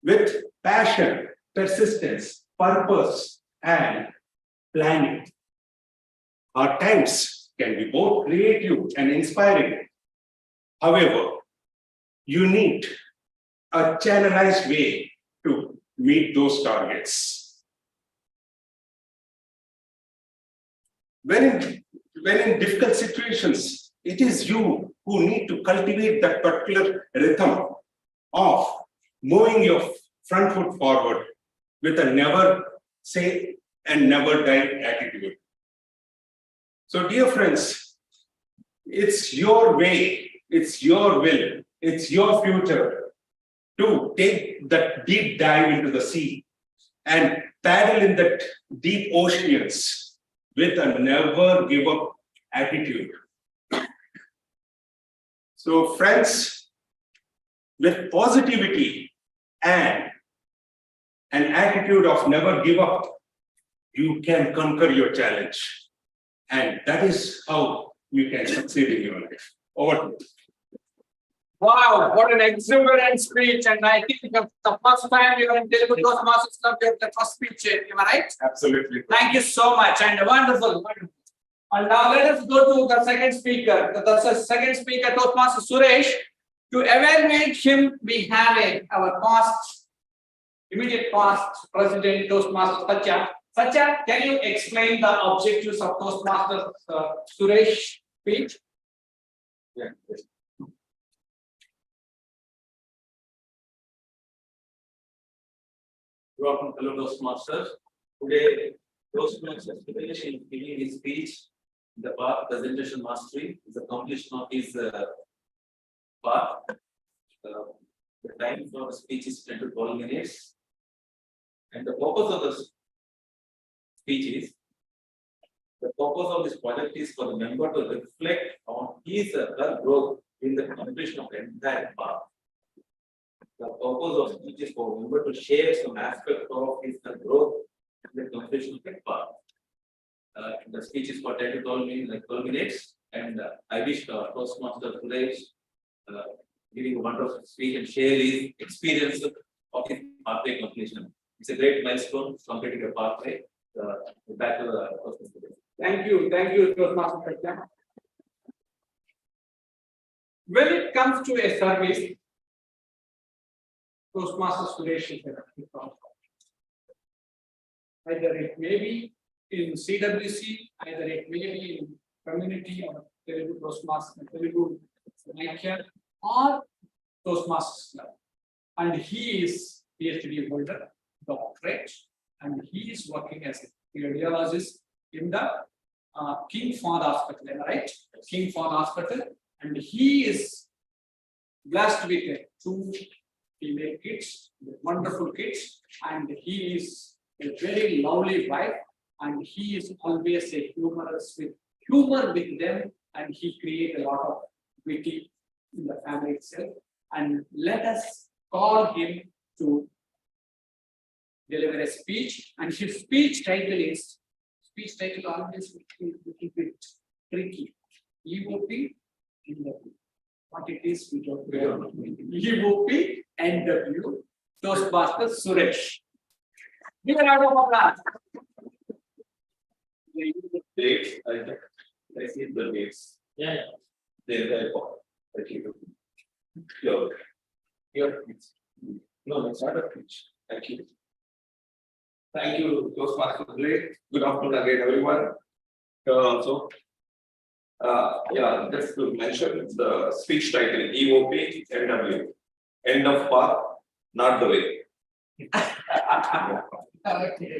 with passion, persistence, purpose, and planning. Our times can be both creative and inspiring. However, you need a channelized way to meet those targets. When in difficult situations, it is you who need to cultivate that particular rhythm of moving your front foot forward with a never say and never die attitude. So, dear friends, it's your way, it's your will, it's your future to take that deep dive into the sea and paddle in that deep oceans with a never give up attitude. So, friends, with positivity and an attitude of never give up, you can conquer your challenge. And that is how you can succeed in your life. Over to you. Wow, what an exuberant speech. And I think the first time you are in Telugu Toastmasters Club, you have the first speech. Am I right? Absolutely. Thank you so much. And wonderful, wonderful. And now let us go to the second speaker. The second speaker, Toastmaster Suresh. To evaluate him, we have our past, immediate past president, Toastmaster Satya. Satya, can you explain the objectives of Toastmaster Suresh speech? Yeah. Welcome, fellow Toastmasters. Today, Toastmasters Suresh is giving his speech. The path presentation mastery is the completion of his path. The time for the speech is 10 to 12 minutes. And the purpose of the speech is, the purpose of this project is for the member to reflect on his growth in the completion of the entire path. The purpose of speech is for member to share some aspect of his growth in the completion of the path. The speech is for 10 to 12 minutes, and I wish Toastmaster Suresh giving a wonderful speech and share his experience of his pathway completion. It's a great milestone completing a pathway. Back to the Toastmaster. Thank you, Toastmaster Satya. When it comes to a service, Toastmaster Suresh is either it may be in CWC, either it may be in community or Telugu Toastmaster, Telugu Samaikhya, or Toastmasters Club. And he is PhD holder, doctorate, and he is working as a radiologist in the King Fahd Hospital, right? King Fahd Hospital, and he is blessed with 2 female kids, wonderful kids, and he is a very lovely wife, and he is always a humor with them, and he creates a lot of witty in the family itself. And let us call him to deliver a speech, and his speech title always a little bit tricky. EOP, NW. What it is, we don't know. EOP, NW, Toastmaster Suresh. Give a round of applause. Dates, I see the dates. Yeah. There is a Here, no, it's not a pitch. Thank you. Thank you, Toastmaster Suresh. Good afternoon again, everyone. Just to mention the speech title EOP NW. End of path, not the way.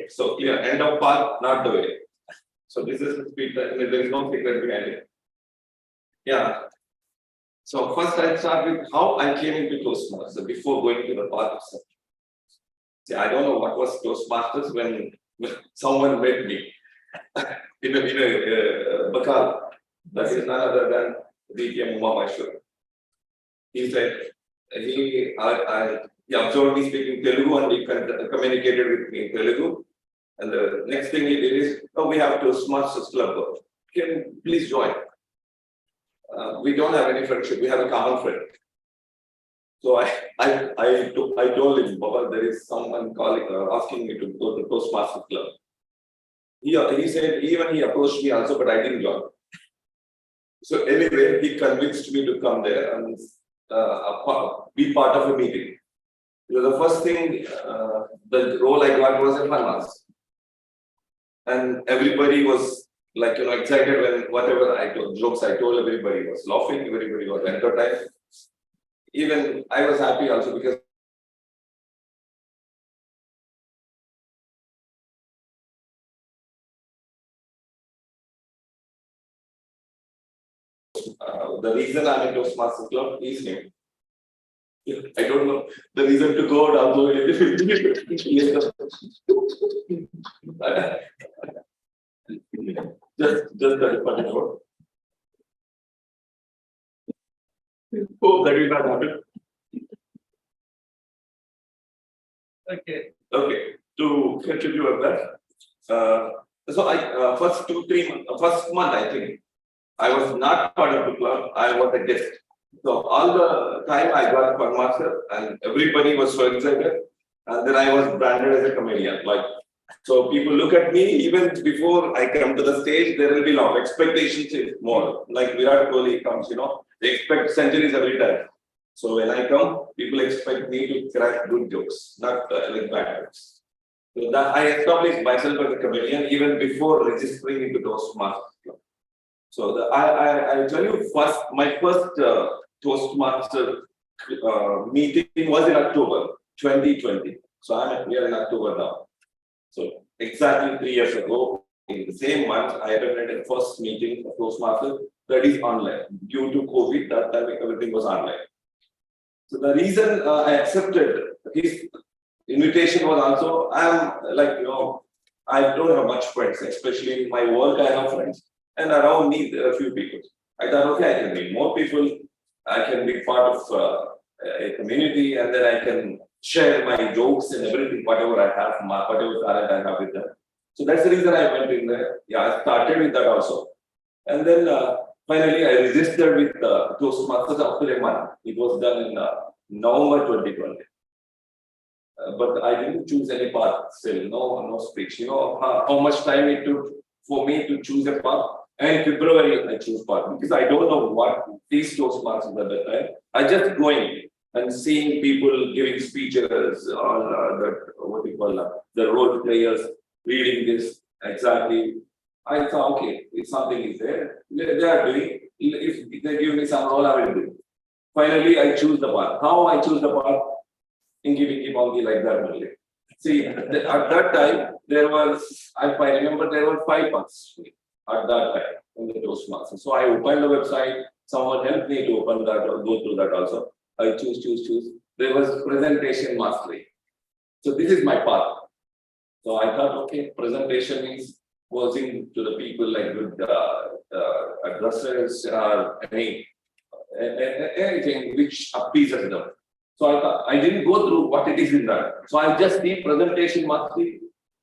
So clear, end of path, not the way. So this is the speech title, there is no secret behind it. Yeah. So first I'll start with how I came into Toastmasters before going to the path itself. See, I don't know what was Toastmasters when someone met me in a Bakal. That is none other than DTM Maheshwar. He said, he observed me speaking Telugu and he communicated with me in Telugu. And the next thing he did is, oh, we have Toastmasters Club. Can you please join? We don't have any friendship, we have a common friend. So I told him, Baba, there is someone calling, asking me to go to Toastmasters Club. He said, even he approached me also, but I didn't join. So anyway, he convinced me to come there and be part of a meeting. The first thing, the role I got was a finance. And everybody was like, excited when whatever jokes I told, everybody was laughing, everybody was entertained. Even I was happy also because the reason I'm in Toastmasters Club is him. I don't know the reason to go out also. just that funny note. Hope that will not happen. Okay. Okay, to continue with that. So I first month I think I was not part of the club. I was a guest. So all the time I got Fun Master and everybody was so excited. And then I was branded as a comedian. So people look at me even before I come to the stage. There will be long expectations is more. Like Virat Kohli comes, they expect centuries every time. So when I come, people expect me to crack good jokes, not like bad jokes. So that I established myself as a comedian even before registering into Toastmasters Club. So I tell you, my first Toastmaster meeting was in October 2020. So I'm here in October now. So exactly 3 years ago, in the same month, I attended a first meeting of Toastmasters that is online. Due to COVID, that time everything was online. So the reason I accepted his invitation was also, I don't have much friends, especially in my work, I have friends. And around me, there are a few people. I thought, okay, I can meet more people. I can be part of a community, and then I can share my jokes and everything, whatever I have, whatever talent I have with them. So that's the reason I went in there. Yeah, I started with that also. And then finally, I registered with Toastmasters after a month. It was done in November 2020. But I didn't choose any path still, no speech. You know how much time it took for me to choose a path. And in February, I chose path because I don't know what these Toastmasters at that time. I just going and seeing people giving speeches on the role players reading this exactly. I thought, okay, if something is there, they are doing. If they give me some role, I will do. Finally, I choose the path. How I choose the path? Inky Ponky like that only. See, at that time, there was, if I remember, there were 5 paths at that time in the Toastmasters. So I opened the website, someone helped me to open that or go through that also. I choose. There was presentation mastery. So this is my path. So I thought, okay, presentation means posing to the people like good addresses or anything which appeases them. So I thought I didn't go through what it is in that. So I just need presentation mastery.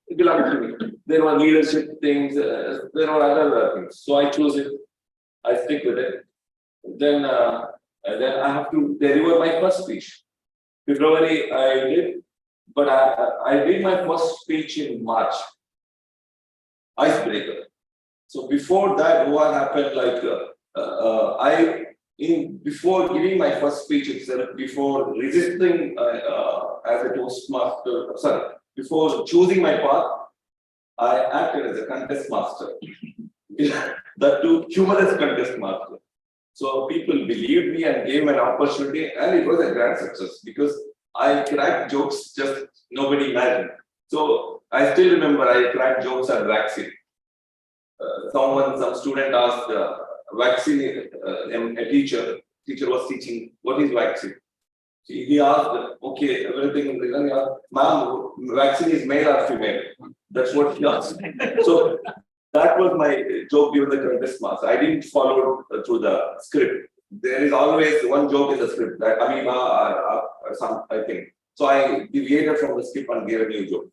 It belongs to me. There were leadership things, there were other things. So I chose it. I stick with it. Then I have to deliver my first speech. February I did, but I did my first speech in March. Icebreaker. So before that, what happened? Before giving my first speech itself, before registering as a Toastmaster, before choosing my path, I acted as a contest master. That too, humorous contest master. So people believed me and gave me an opportunity, and it was a grand success because I cracked jokes just nobody imagined. So I still remember I cracked jokes at vaccine. Some student asked vaccine, a teacher was teaching, what is vaccine? He asked, okay, everything, ma'am, vaccine is male or female? That's what he asked. So That was my joke given the contest master. I didn't follow through the script. There is always one joke in the script, that I think. So I deviated from the script and gave a new joke.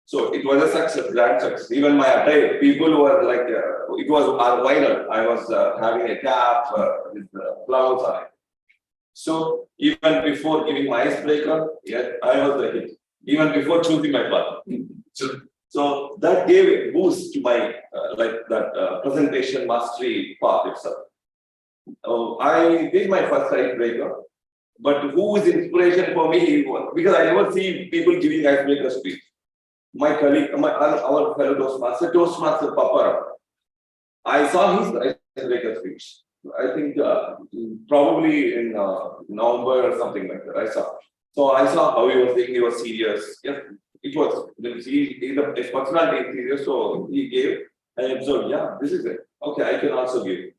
So it was a success, grand success. Even my attire, people were like, it was viral. I was having a cap with flowers on it. So even before giving my icebreaker, yeah, I was the hit. Even before choosing my partner. So that gave a boost to my presentation mastery part itself. I did my first icebreaker, but who is inspiration for me? Because I never see people giving icebreaker speech. My colleague, our fellow Toastmaster Papa, I saw his icebreaker speech. I think probably in November or something like that. I saw. So I saw how he was saying he was serious. Yes, it was. His personality is serious, so he gave. I observed, yeah, this is it. Okay, I can also give.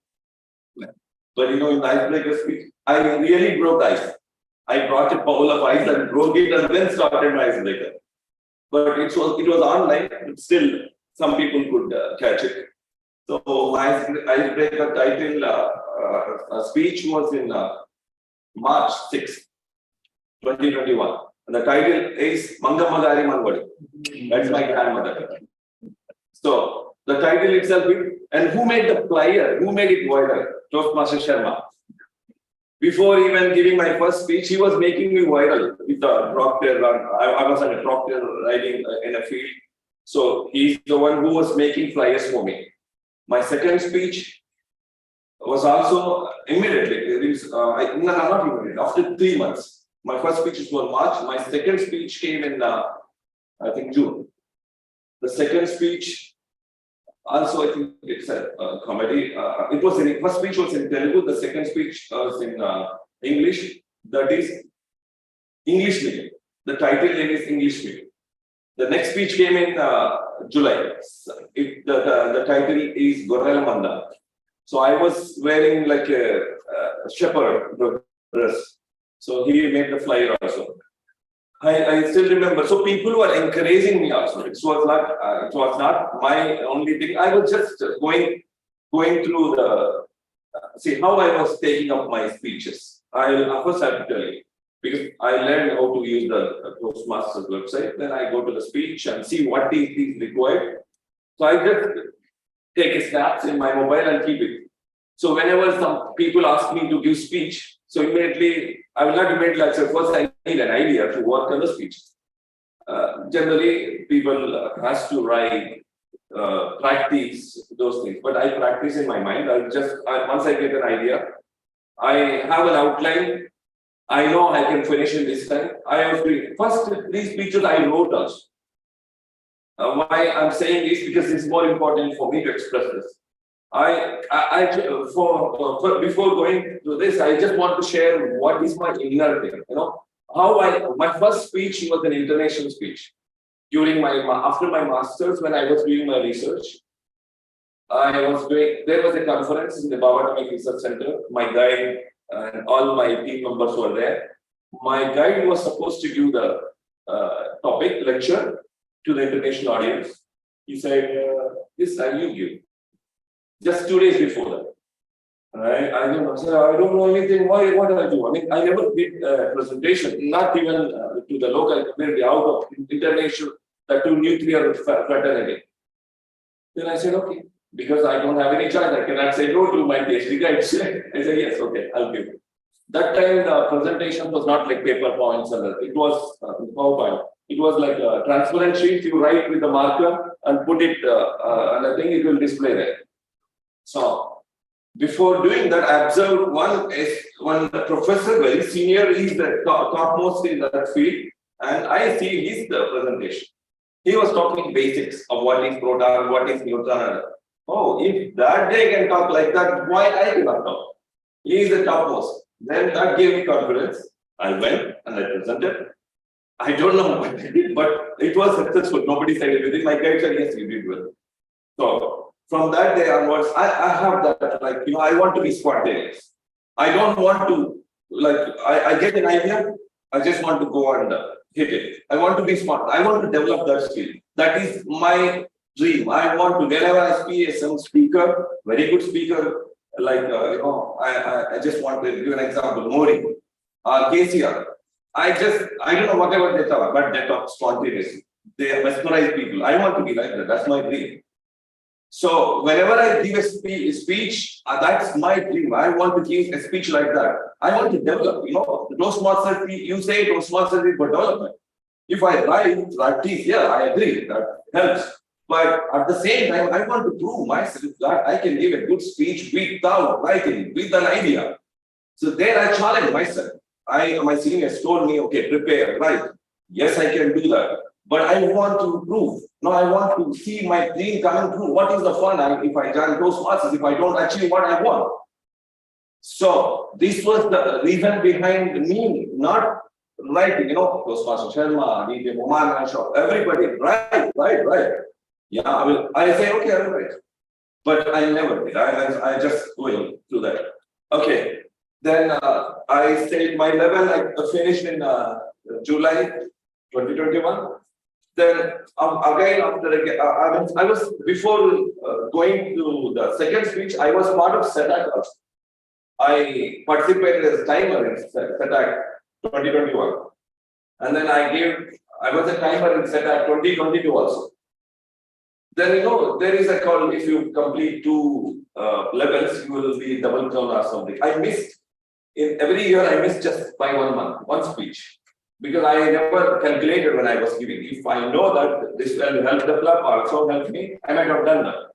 But in the icebreaker speech, I really broke ice. I brought a bowl of ice and broke it and then started my icebreaker. But it was online, but still some people could catch it. So my icebreaker title speech was in March 6, 2021. And the title is Mangamagari Mangwadi. That's my grandmother. So the title itself, and who made the flyer? Who made it viral? Toastmaster Sharma. Before even giving my first speech, he was making me viral with the proctor. I was at a proctor riding in a field. So he's the one who was making flyers for me. My second speech was also immediately. Not immediately. After 3 months, my first speech was March. My second speech came in, I think, June. The second speech, also I think it's a comedy. It was first speech was in Telugu. The second speech was in English. That is English Meeting. The title name is English Meeting. The next speech came in July. The title is Gorrela Manda. So I was wearing like a shepherd dress. So he made the flyer also. I still remember. So people were encouraging me also. It was not my only thing. I was just going through the see how I was taking up my speeches. First I have to tell you, because I learned how to use the Toastmasters website. Then I go to the speech and see what is required. So I just take a snaps in my mobile and keep it. So whenever some people ask me to give speech, so immediately I will not immediately answer. First, I need an idea to work on the speech. Generally, people has to write, practice those things. But I practice in my mind. Once I get an idea, I have an outline. I know I can finish in this time. I was doing first these speeches I wrote also. Why I'm saying this because it's more important for me to express this. Before going to this, I just want to share what is my inner thing. My first speech was an international speech during after my masters when I was doing my research. There was a conference in the Babatami Research Center. My guide and all my team members were there. My guide was supposed to give the topic lecture to the international audience. He said, "This time you give." Just 2 days before that. I don't know. So I don't know anything. What do I do? I mean, I never did a presentation, not even to the local community, out of international, to nuclear fraternity. Then I said, okay, because I don't have any choice, I cannot say no to my PhD guides. I said, yes, okay, I'll give it. That time, the presentation was not like paper points, and it was PowerPoint. It was like a transparent sheet. You write with the marker and put it, and I think it will display there. So before doing that, I observed one professor, very senior, he's the topmost in that field, and I see his presentation. He was talking basics of what is proton, what is neutron. Oh, if that guy can talk like that, why I cannot talk? He is the topmost. Then that gave me confidence. I went and I presented. I don't know what I did, but it was successful. Nobody said anything. My guide said, yes, you did well. So from that day onwards, I have that, I want to be spontaneous. I don't want to, I get an idea, I just want to go and hit it. I want to be smart. I want to develop that skill. That is my dream. I want to, whenever I speak some speaker, very good speaker, like, I just want to give an example, Modi or KCR. I don't know whatever they talk, but they talk spontaneously. They mesmerize people. I want to be like that. That's my dream. So whenever I give a speech, that's my dream. I want to give a speech like that. I want to develop, Toastmasters, you say Toastmasters is for development. If I write, practice, yeah, I agree, that helps. But at the same time, I want to prove myself that I can give a good speech without writing, with an idea. So there I challenge myself. My seniors told me, okay, prepare, write. Yes, I can do that. But I want to prove. No, I want to see my dream coming true. What is the fun if I join Toastmasters if I don't achieve what I want? So this was the reason behind me not writing, Toastmaster Sharma, DJ Moman, everybody, right. Yeah, I say, okay, I will write. But I never did. I just going through that. Okay. Then I stayed my level, I finished in July 2021. Then again, after I was before going to the second speech, I was part of SETAC also. I participated as timer in SETAC 2021. And then I was a timer in SETAC 2022 also. Then there is a call, if you complete 2 levels, you will be double crown or something. I missed, in every year I missed just by 1 month, one speech. Because I never calculated when I was giving. If I know that this will help the club, also help me, I might have done that.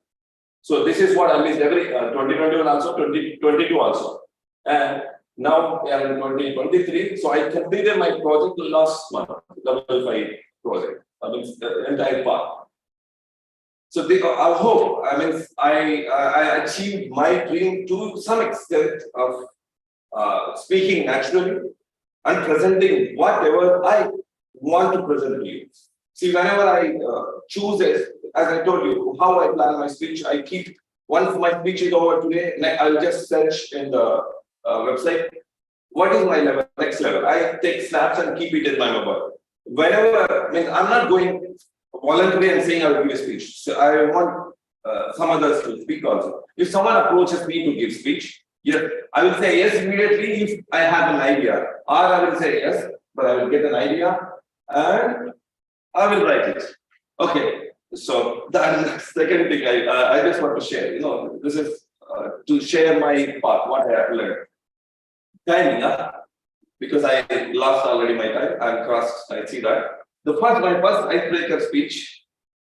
So this is what I missed every 2021 also, 2022 also. And now we are in 2023. So I completed my project last month, level 5 project. I mean the entire part. So I hope, I achieved my dream to some extent of speaking naturally and presenting whatever I want to present to you. See, whenever I choose it, as I told you, how I plan my speech, I keep, once my speech is over today, I'll just search in the website, what is my level, next level. I take snaps and keep it in my mobile. Whenever, I'm not going voluntarily and saying I will give a speech. So I want some others to speak also. If someone approaches me to give speech, yes, I will say yes immediately if I have an idea, or I will say yes, but I will get an idea and I will write it. Okay, so the second thing I just want to share, this is to share my path, what I have learned. Timing, because I lost already my time and crossed, I see that. My first icebreaker speech,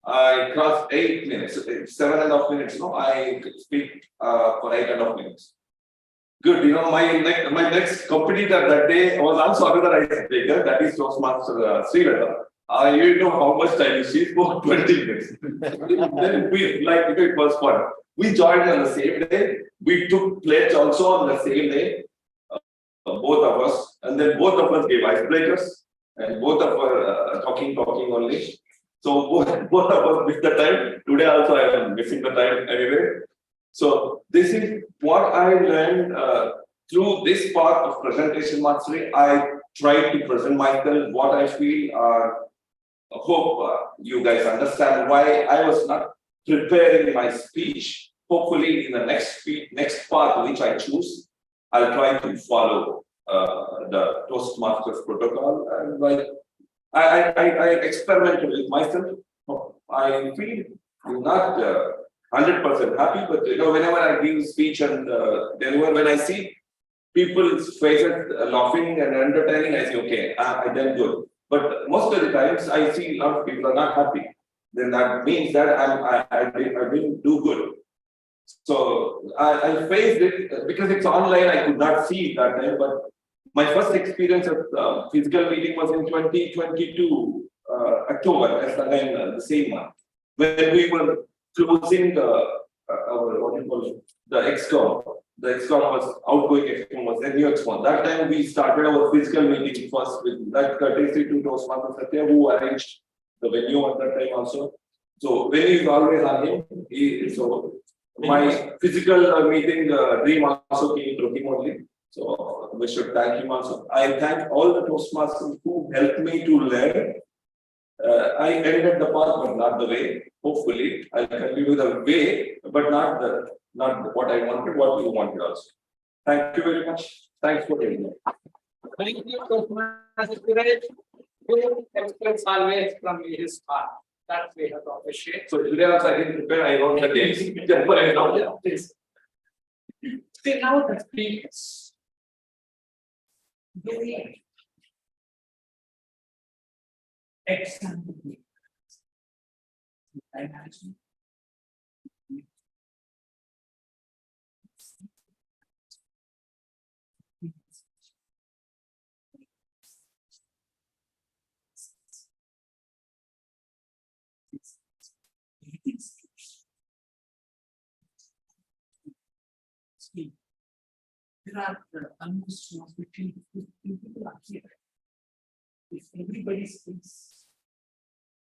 I crossed 8 minutes, 7.5 minutes, I speak for 8.5 minutes. Good, my next competitor that day was also another icebreaker, that is Toastmaster Srilata. You know how much time she spoke, 20 minutes. Then it was fun. We joined on the same day. We took pledge also on the same day, both of us, and then both of us gave icebreakers, and both of us talking only. So both of us missed the time. Today also I am missing the time anyway. So this is what I learned through this part of presentation mastery. I try to present myself what I feel. Hope you guys understand why I was not preparing my speech. Hopefully, in the next part which I choose, I'll try to follow the Toastmasters protocol, and I experimented with myself. I feel not 100% happy, but whenever I give speech and when I see people's faces laughing and entertaining, I say, okay, I done good. But most of the times I see a lot of people are not happy. Then that means that I didn't do good. So I faced it because it's online. I could not see it that time. But my first experience of physical meeting was in 2022 October, as again the same month, when we were closing the XCOM. The XCOM was outgoing XCOM was a new XCOM. That time we started our physical meeting first with that courtesy to Toastmaster Satya, who arranged the venue at that time also. So venue is always on him. So my physical meeting dream also came through him only. So we should thank him also. I thank all the Toastmasters who helped me to learn I ended the path, but not the way. Hopefully, I'll continue the way, but not what I wanted, what you wanted also. Thank you very much. Thanks for hearing me. Thank you so much, Suresh. Good excellence always from his heart. That we have to appreciate. So today also I didn't prepare, I wrote the dates. Therefore, I know. Yeah, please. See now the speakers. Very excellent. Imagine. There are almost 15 people are here. If everybody speaks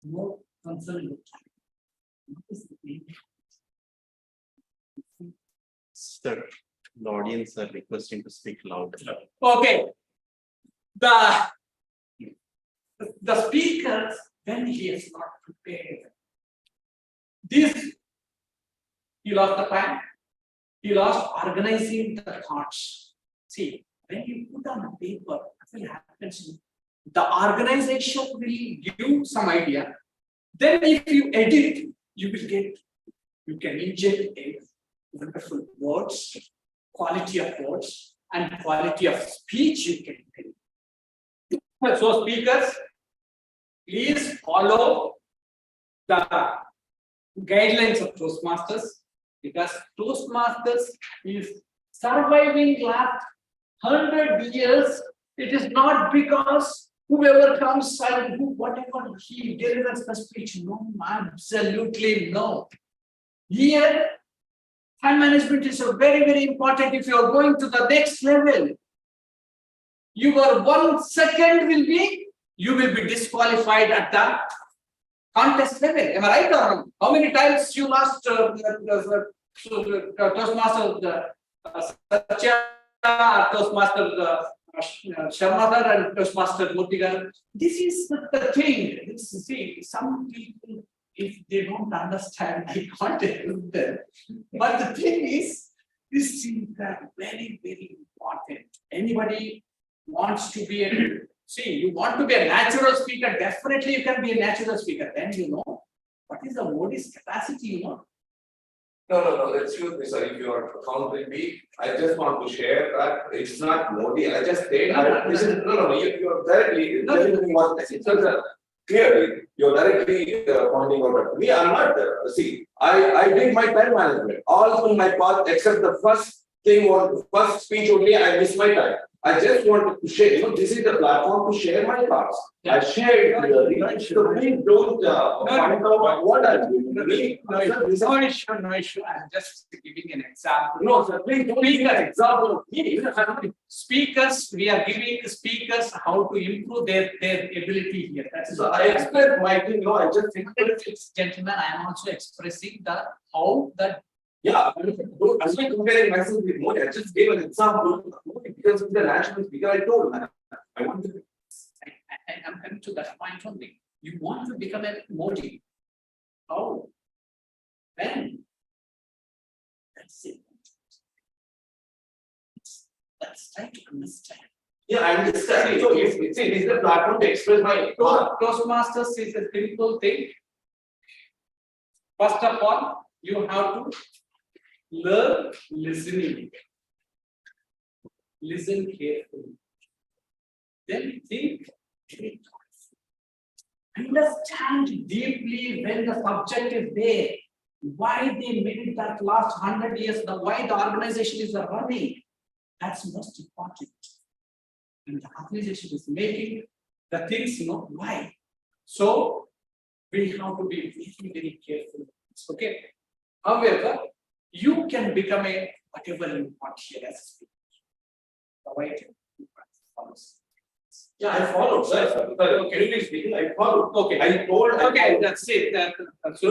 more concerned with time, what is the thing? Sir, the audience are requesting to speak louder. Okay. The speakers, when he is not prepared, this he lost the time, he lost organizing the thoughts. See, when you put on a paper, what will happen? The organization will give some idea. Then if you edit, you can inject a wonderful words, quality of words, and quality of speech you can tell. So speakers, please follow the guidelines of Toastmasters, because Toastmasters is surviving last 100 years. It is not because whoever comes and do whatever he delivers the speech. No, absolutely no. Here, time management is a very, very important. If you are going to the next level, your 1 second will be, you will be disqualified at the contest level. Am I right or wrong? How many times you lost Toastmaster Satya, Toastmaster Sharma and Toastmaster Murthy? This is the thing. See, some people, if they don't understand, I can't help them. But the thing is, this is very, very important. Anybody wants to be a, see, you want to be a natural speaker, definitely you can be a natural speaker. Then you know what is the Modi's capacity, you know. No, excuse me, sir, if you are countering me, I just want to share that it's not Modi, I just said, you are directly, clearly, you're directly pointing out at me, I'm not, see, I did my time management, all through my path, except the first thing, or first speech only, I missed my time. I just wanted to share, this is the platform to share my thoughts. Yeah. I shared, so please don't find out what I'm doing. No issue. I'm just giving an example. No, sir, please don't give an example of me. Speakers, we are giving speakers how to improve their ability here. That's So I expressed my thing, I just Ladies, gentlemen, I am also expressing how that. yeah, I'm not comparing myself with Modi. I just gave an example because with the national speaker, I told him I want to. I'm coming to that point only. You want to become a Modi. How? When? That's it. Let's try to understand. Yeah, I understand. So if this is the platform to express my thought. Toastmasters is a simple thing. First of all, you have to learn listening. Listen carefully. Then think. Understand deeply when the subject is there. Why they made that last 100 years, why the organization is running. That's most important. And the organization is making the things, why. So we have to be very, very careful. Okay. However, you can become a whatever you want here as a speaker. Provided you follows. Yeah, I followed, sir. Okay, speaking, I followed. Okay. I told. Okay, that's it. So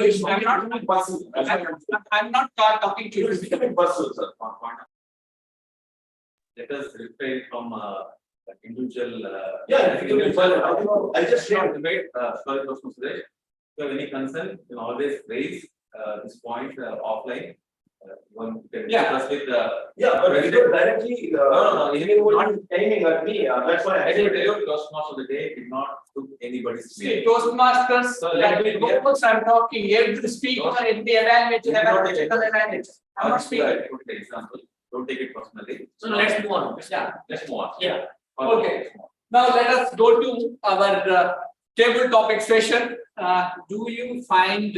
I'm not talking to you. It's becoming personal, sir. Let us refrain from individual. Yeah, individual. I just shared. Debate, sorry, Mr. Suresh. If you have any concern, you can always raise this point offline. One can Yeah. discuss with Yeah, but we don't directly, no, not aiming at me, that's why I I tell said. you, Toastmasters of the day did not took anybody's See, name. Toastmasters, So let me clear. I'm talking, every speaker in the evaluation, I'm not speaking. Don't take example. Don't take it personally. So let's move on. Yeah, let's move on. Yeah. Okay. Now let us go to our table topic session. Do you find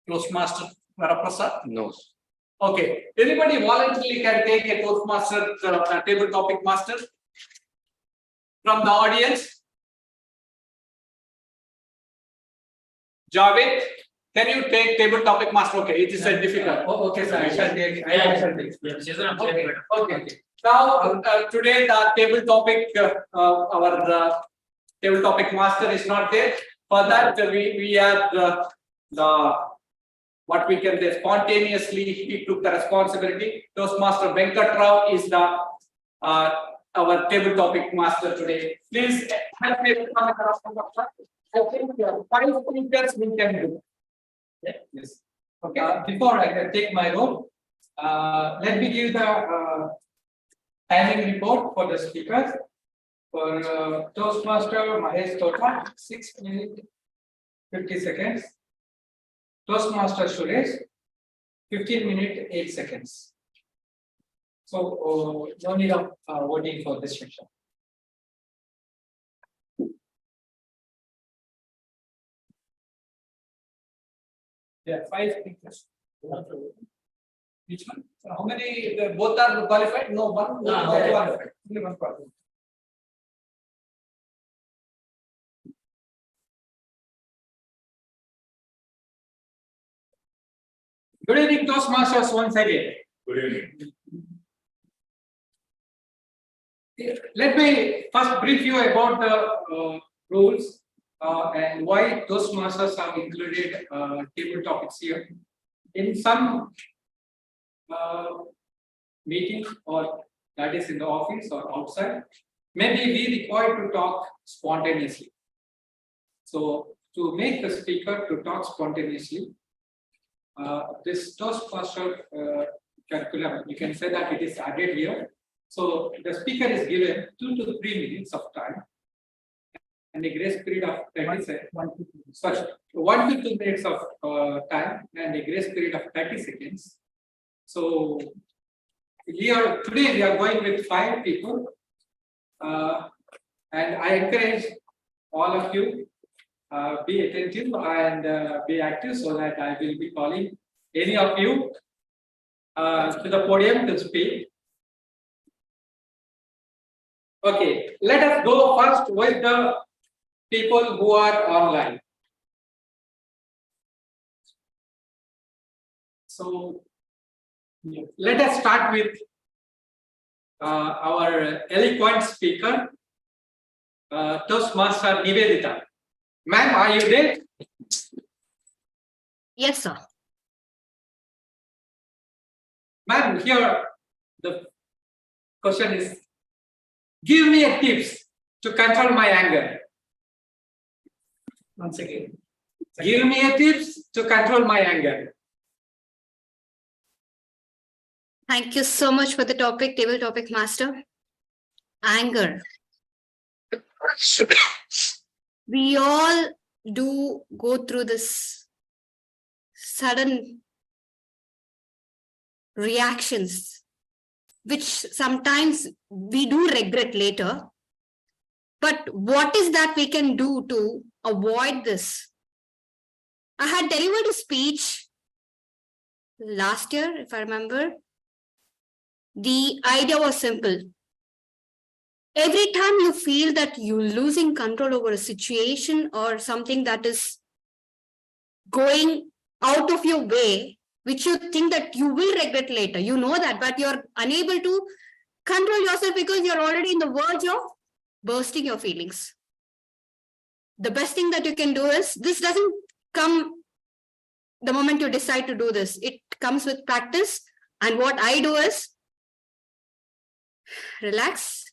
Toastmaster Varaprasad? No. Okay. Anybody voluntarily can take a Toastmaster table topic master from the audience? Javed, can you take table topic master? Okay, it is a difficult. Oh, okay, sir. I shall take. I shall take. Okay. Okay. Now, today the table topic, our table topic master is not there. For that, we are the what we can say spontaneously. He took the responsibility. Toastmaster Venkat Rao is the our table topic master today. Please help me. I think 5 speakers we can do. Yeah, yes. Okay. Before I can take my role, let me give the timing report for the speakers. For Toastmaster Mahesh Tota, 6 minutes 50 seconds. Toastmaster Suresh, 15 minutes 8 seconds. So no need of voting for this section. Yeah, 5 speakers. Which one? How many? Both are qualified? No, one. No, qualified. Only one qualified. Good evening, Toastmasters, once again. Good evening. Let me first brief you about the rules and why Toastmasters have included table topics here. In some meeting, or that is in the office or outside, maybe we require to talk spontaneously. So to make the speaker to talk spontaneously, this Toastmaster curriculum, you can say that it is added here. So the speaker is given 2 to 3 minutes of time and a grace period of 1 to 2 minutes of time and a grace period of 30 seconds. So today we are going with 5 people, and I encourage all of you be attentive and be active, so that I will be calling any of you to the podium to speak. Okay, let us go first with the people who are online. So let us start with our eloquent speaker, Toastmaster Nivedita. Ma'am, are you there? Yes, sir. Ma'am, here the question is, give me a tips to control my anger. Once again, give me a tips to control my anger. Thank you so much for the topic, table topic master. Anger. We all do go through this sudden reactions, which sometimes we do regret later. But what is that we can do to avoid this? I had delivered a speech last year, if I remember. The idea was simple. Every time you feel that you're losing control over a situation or something that is going out of your way, which you think that you will regret later, you know that, but you're unable to control yourself because you're already in the verge of bursting your feelings. The best thing that you can do is, this doesn't come the moment you decide to do this. It comes with practice. And what I do is, relax,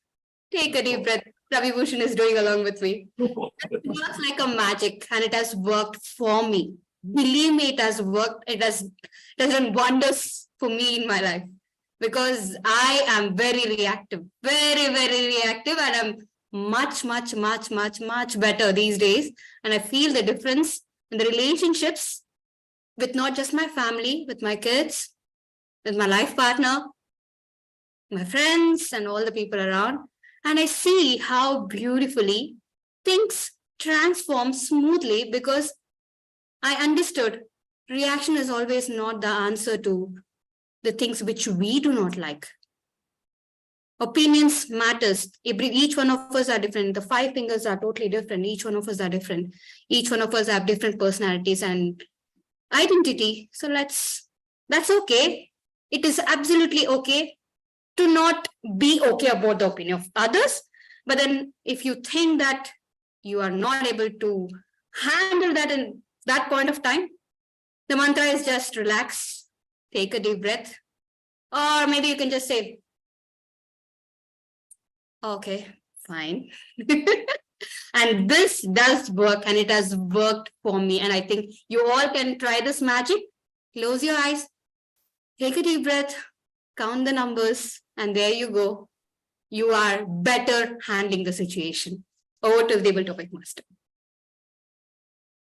take a deep breath. Ravi Bhushan is doing along with me. It works like a magic and it has worked for me. Believe me, it has worked. It has done wonders for me in my life because I am very reactive, very, very reactive, and I'm much better these days. And I feel the difference in the relationships with not just my family, with my kids, with my life partner, my friends, and all the people around. And I see how beautifully things transform smoothly because I understood reaction is always not the answer to the things which we do not like. Opinions matters. Each one of us are different. The 5 fingers are totally different. Each one of us are different. Each one of us have different personalities and identity. So that's okay. It is absolutely okay to not be okay about the opinion of others. But then if you think that you are not able to handle that in that point of time, the mantra is just relax, take a deep breath, or maybe you can just say, okay, fine. And this does work and it has worked for me. And I think you all can try this magic. Close your eyes, take a deep breath, count the numbers, and there you go. You are better handling the situation. Over to the table topic master.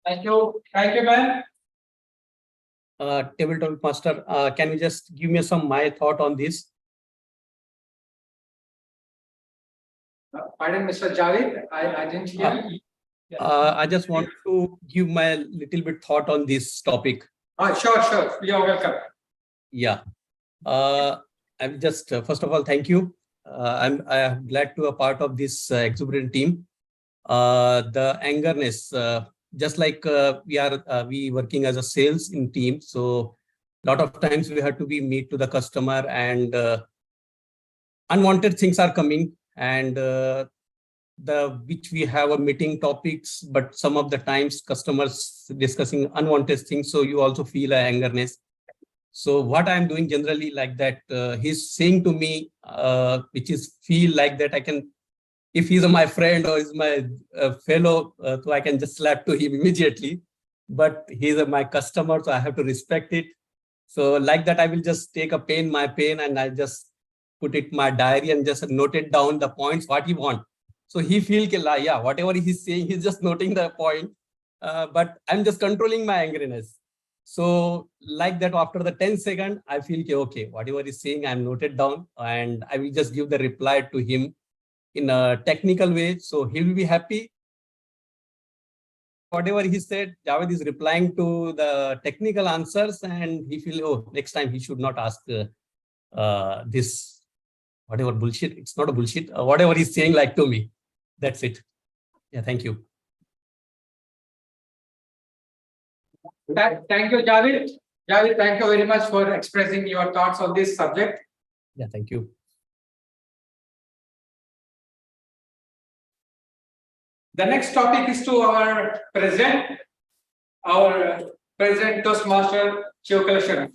Thank you, man. Tabletop master, can you just give me my thought on this? Pardon, Mr. Javed, I didn't hear. I just want to give my little bit thought on this topic. Sure. You're welcome. Yeah. I'm just first of all, thank you. I'm glad to be a part of this exuberant team. The angerness, just like we working as a sales in team. So a lot of times we have to be meet to the customer and unwanted things are coming and which we have a meeting topics, but some of the times customers discussing unwanted things. So you also feel a angerness. So what I'm doing generally like that, he's saying to me, which is feel like that I can, if he's my friend or is my fellow, so I can just slap to him immediately. But he's my customer, so I have to respect it. So like that, I will just take my pen, and I just put it in my diary and just note it down the points what he want. So he feel yeah, whatever he's saying, he's just noting the point. But I'm just controlling my angriness. So like that, after the 10 seconds, I feel okay, whatever he's saying, I'm noted down, and I will just give the reply to him in a technical way. So he will be happy. Whatever he said, Javed is replying to the technical answers, and he feel, oh, next time he should not ask this, whatever bullshit. It's not a bullshit. Whatever he's saying like to me. That's it. Yeah, thank you. Thank you, Javed. Javed, thank you very much for expressing your thoughts on this subject. Yeah, thank you. The next topic is to our president Toastmaster Shivkala Sharaf.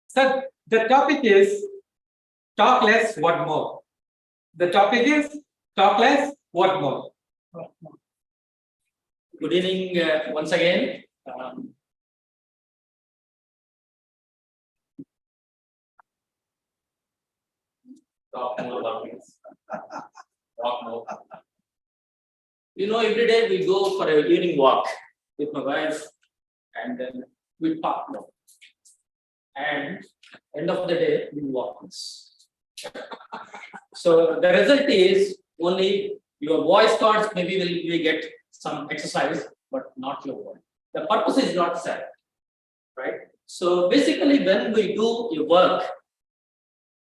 So the topic is talk less, what more? The topic is talk less, what more? Good evening once again. Talk more about this. Talk more. Every day we go for an evening walk with my wife, and then we talk more. And end of the day, we walk once. So the result is only your voice thoughts maybe will get some exercise, but not your body. The purpose is not set, right? So basically, when we do your work,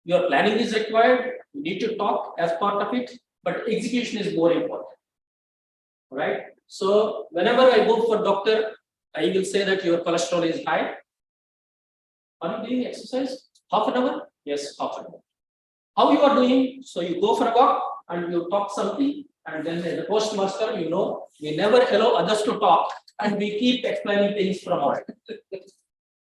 your planning is required. You need to talk as part of it, but execution is more important, right? So whenever I go for doctor, I will say that your cholesterol is high. Are you doing exercise? Half an hour? Yes, half an hour. How you are doing? So you go for a walk and you talk something, and then as a postmaster, we never allow others to talk, and we keep explaining things from our.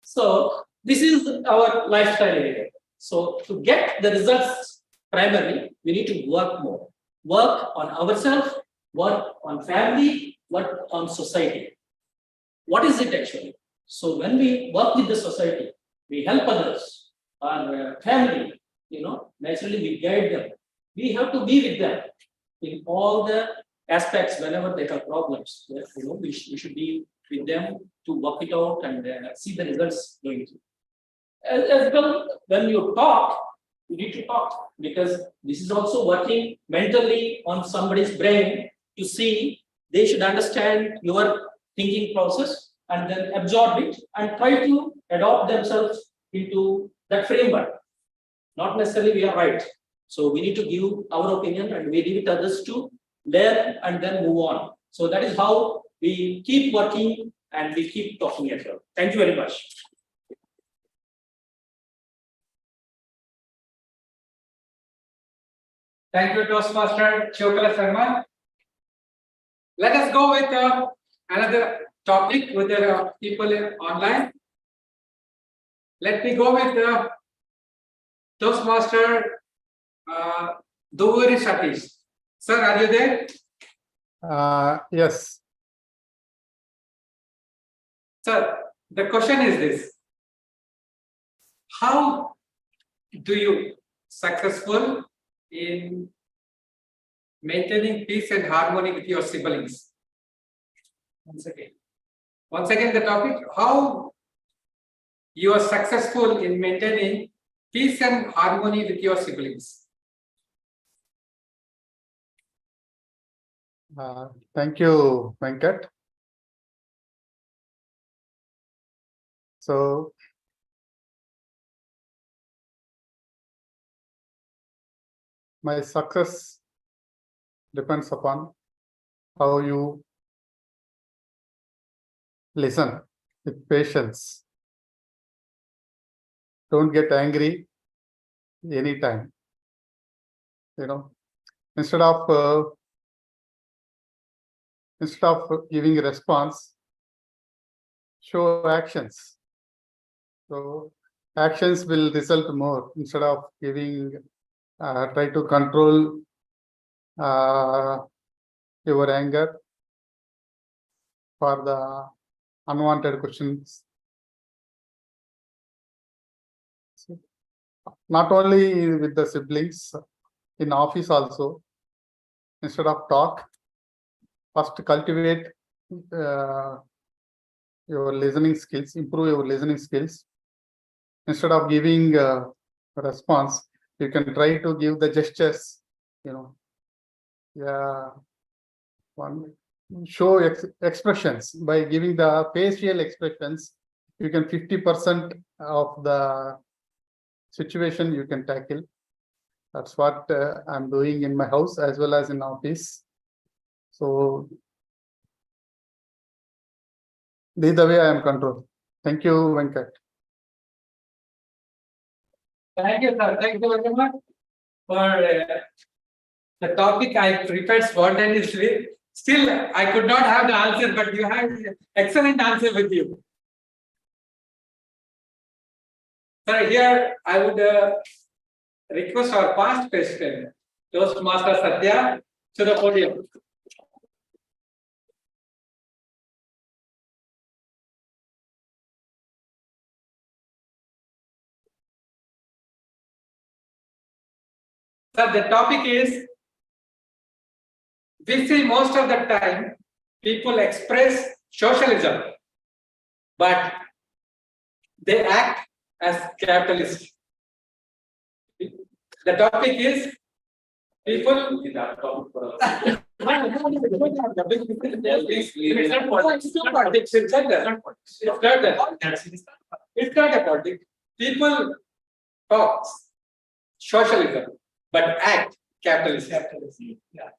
So This is our lifestyle area. So to get the results, primarily, we need to work more. Work on ourselves, work on family, work on society. What is it actually? So when we work with the society, we help others, our family, naturally we guide them. We have to be with them in all the aspects whenever they have problems. We should be with them to work it out and see the results going through. As well, when you talk, you need to talk because this is also working mentally on somebody's brain to see they should understand your thinking process and then absorb it and try to adopt themselves into that framework. Not necessarily we are right. So we need to give our opinion and we leave it others to learn and then move on. So that is how we keep working and we keep talking as well. Thank you very much. Thank you, Toastmaster Chokala Sharma. Let us go with another topic with the people online. Let me go with Toastmaster Duvuri Satish. Sir, are you there? Yes. Sir, the question is this. How do you successful in maintaining peace and harmony with your siblings? Once again, the topic, how you are successful in maintaining peace and harmony with your siblings. Thank you, Venkat. So, my success depends upon how you listen with patience. Don't get angry anytime. Instead of giving a response, show actions. So actions will result more instead of giving. Try to control your anger for the unwanted questions. Not only with the siblings, in office also, instead of talk, first cultivate your listening skills, improve your listening skills. Instead of giving a response, you can try to give the gestures, show expressions. By giving the facial expressions, you can 50% of the situation you can tackle. That's what I'm doing in my house as well as in office. So this is the way I am controlled. Thank you, Venkat. Thank you, sir. Thank you very much for the topic I prepared spontaneously. Still, I could not have the answer, but you had excellent answer with you. Sir, here I would request our past president, Toastmaster Satya, to the podium. Sir, the topic is, we see most of the time people express socialism, but they act as capitalists. The topic is people. It's not a politics. People talk socialism, but act capitalism. Yeah.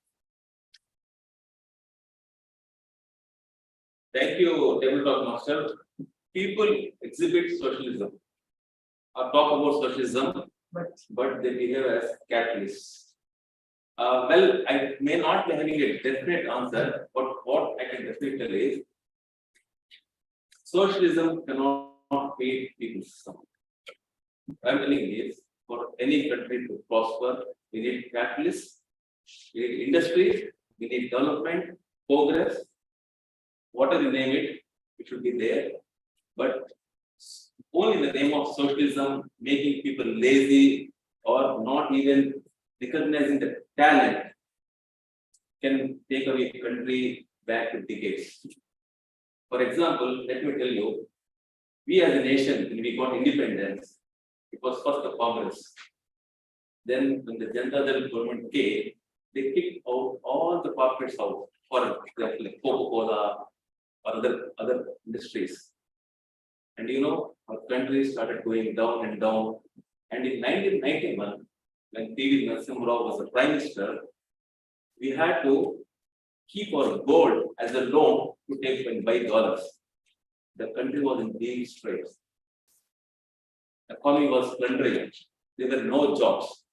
Thank you, Table Talk Master. People exhibit socialism or talk about socialism, but they behave as capitalists. Well, I may not be having a definite answer, but what I can definitely tell is socialism cannot paid people system. I'm telling is for any country to prosper, we need capitalists, we need industry, we need development, progress, whatever you name it, it should be there. But only in the name of socialism, making people lazy or not even recognizing the talent can take away country back to decades. For example, let me tell you, we as a nation, when we got independence, it was first the Congress. Then when the Janata Dal government came, they kicked out all the corporates out, for example, like Coca-Cola or other industries. And you know, our country started going down and down. And in 1991, when P.V. Narasimha Rao was the Prime Minister, we had to keep our gold as a loan to take and buy dollars. The country was in deep straits. The economy was plundering. There were no jobs.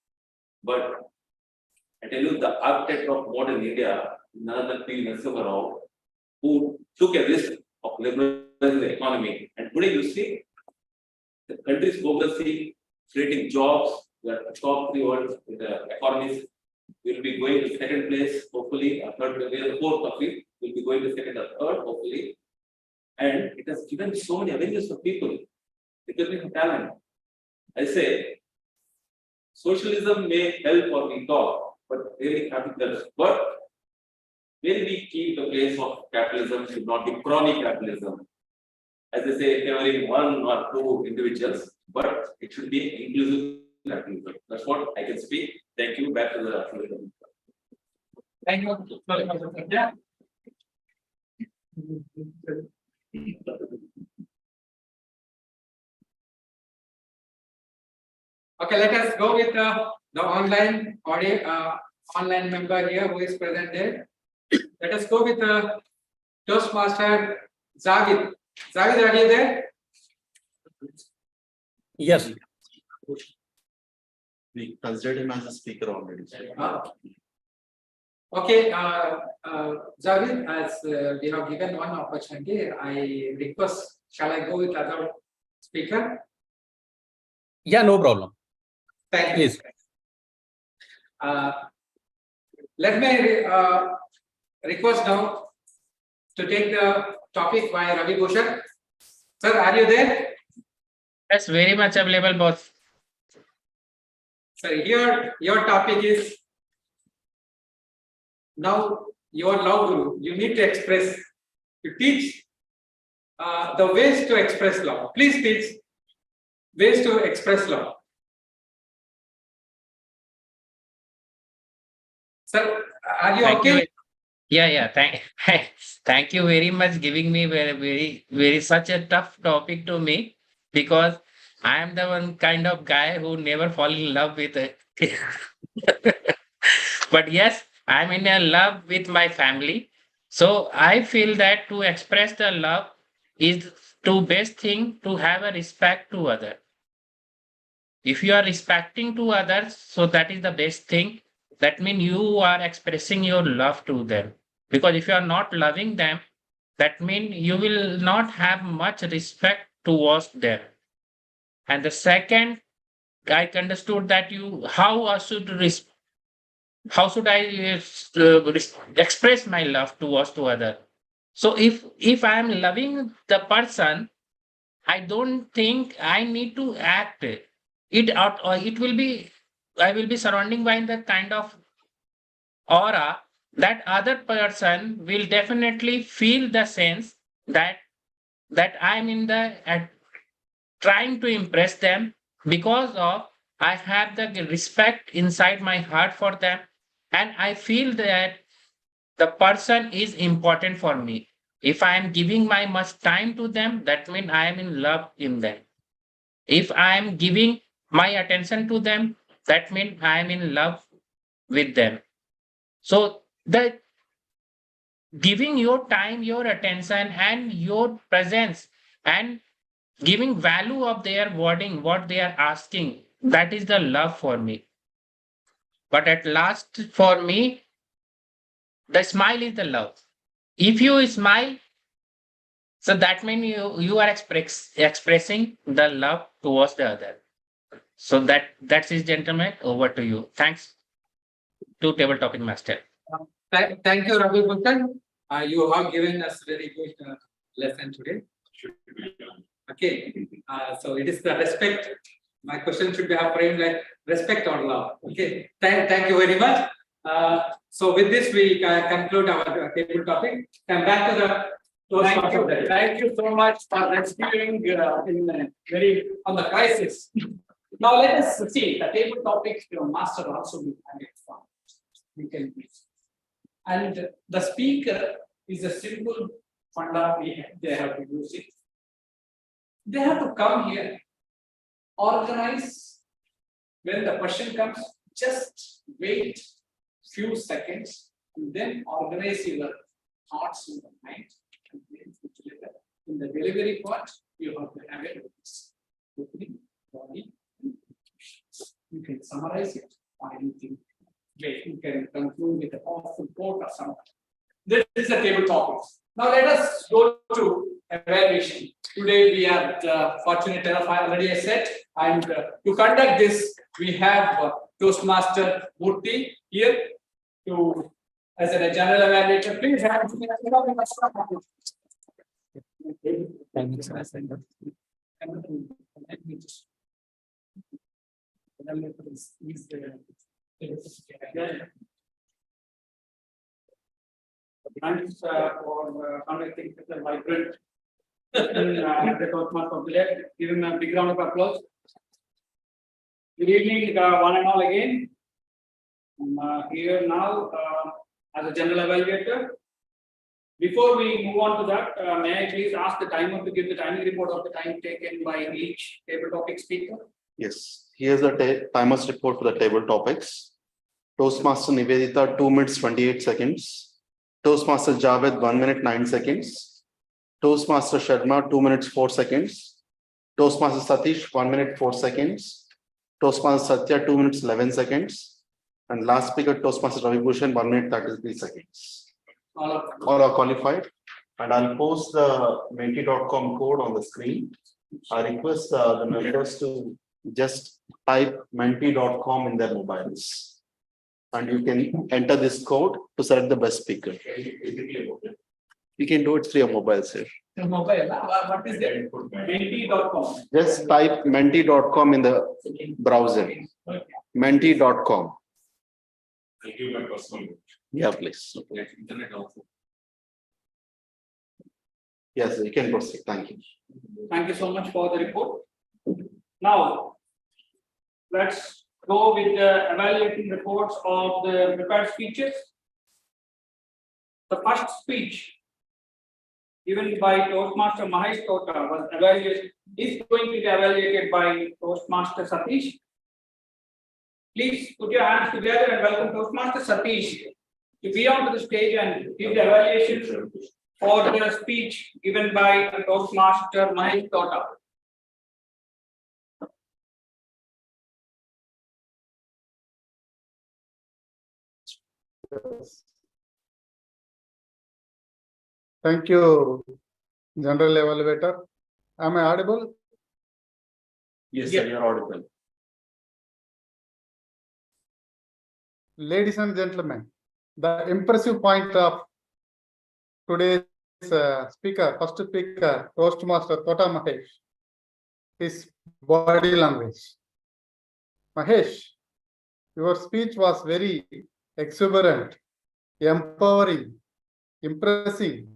But I tell you, the architect of modern India, none other P.V. Narasimha Rao, who took a risk of liberalizing the economy. And today you see, the country is progressing, creating jobs. We are top 3 world in the economies. We will be going to second place, hopefully, or third, we are the 4th country. We will be going to second or third, hopefully. And it has given so many avenues for people. It has been talent. I say, socialism may help or we talk, but really capitalism. But when we keep the place of capitalism should not be crony capitalism. As they say, favoring 1 or 2 individuals, but it should be inclusive capitalism. That's what I can speak. Thank you. Back to the. Thank you. Yeah. Okay, let us go with the online audio, online member here who is present there. Let us go with Toastmaster Zavid. Zavid, are you there? Yes. We considered him as a speaker already. Okay, Zavid, as we have given one opportunity, I request, shall I go with other speaker? Yeah, no problem. Thank you. Please. Let me request now to take the topic by Ravi Bhushan. Sir, are you there? Yes, very much available, boss. Sir, here your topic is now your law guru. You need to express, to teach the ways to express law. Please teach ways to express law. Sir, are you okay? Yeah. Thank you very much giving me very such a tough topic to me, because I am the one kind of guy who never fall in love with it. But yes, I'm in a love with my family. So I feel that to express the love is the best thing, to have a respect to other. If you are respecting to others, so that is the best thing. That means you are expressing your love to them. Because if you are not loving them, that means you will not have much respect towards them. And the second, I understood that how should I express my love towards to other. So if I am loving the person, I don't think I need to act it out, or it will be, I will be surrounding by the kind of aura that other person will definitely feel the sense that I'm in the trying to impress them, because of I have the respect inside my heart for them, and I feel that the person is important for me. If I am giving my much time to them, that means I am in love in them. If I am giving my attention to them, that means I am in love with them. So the giving your time, your attention, and your presence, and giving value of their wording, what they are asking, that is the love for me. But at last, for me, the smile is the love. If you smile, So that means you are expressing the love towards the other. So that's it, gentlemen. Over to you. Thanks to table topic master. Thank you, Ravi Bhutan. You have given us very good lesson today. Okay, so it is the respect. My question should be framed like respect or love. Okay, thank you very much. So with this, we conclude our table topic. Come back to the. Thank you so much for rescuing very on the crisis. Now let us see the table topics. Your master also will have it from. We can use. And the speaker is a simple funda they have to use it. They have to come here, organize. When the question comes, just wait few seconds and then organize your thoughts in the mind. And then put together. In the delivery part, you have to have it. Opening, body, you can summarize it or anything. You can conclude with a powerful quote or something. This is the table topics. Now let us go to evaluation. Today we are fortunate enough, I already said, and to conduct this, we have Toastmaster Murthy here to as a general evaluator. Please have Thanks for conducting such a vibrant the Toastmaster of the day. Give him a big round of applause. Good evening, one and all again. I'm here now as a general evaluator. Before we move on to that, may I please ask the timer to give the timing report of the time taken by each table topic speaker? Yes, here's the timer's report for the table topics. Toastmaster Nivedita 2 minutes 28 seconds. Toastmaster Javed 1 minute 9 seconds. Toastmaster Sharma 2 minutes 4 seconds. Toastmaster Satish 1 minute 4 seconds. Toastmaster Satya 2 minutes 11 seconds. And last speaker Toastmaster Ravi Bhushan 1 minute 33 seconds. All are qualified. And I'll post the menti.com code on the screen. I request the members to just type menti.com in their mobiles. And you can enter this code to select the best speaker. You can do it through your mobile, sir. Your mobile, what is that? Menti.com. Just type menti.com in the browser. Menti.com. Thank you, my personal. Yeah, please. Internet also. Yes, you can proceed. Thank you. Thank you so much for the report. Now, let's go with the evaluating reports of the prepared speeches. The first speech given by Toastmaster Mahesh Tota was evaluated, is going to be evaluated by Toastmaster Satish. Please put your hands together and welcome Toastmaster Satish to be onto the stage and give the evaluation for the speech given by Toastmaster Mahesh Tota. Thank you, General Evaluator. Am I audible? Yes, sir, you're audible. Ladies and gentlemen, the impressive point of today's speaker, first speaker, Toastmaster Tota Mahesh, is body language. Mahesh, your speech was very exuberant, empowering, impressing,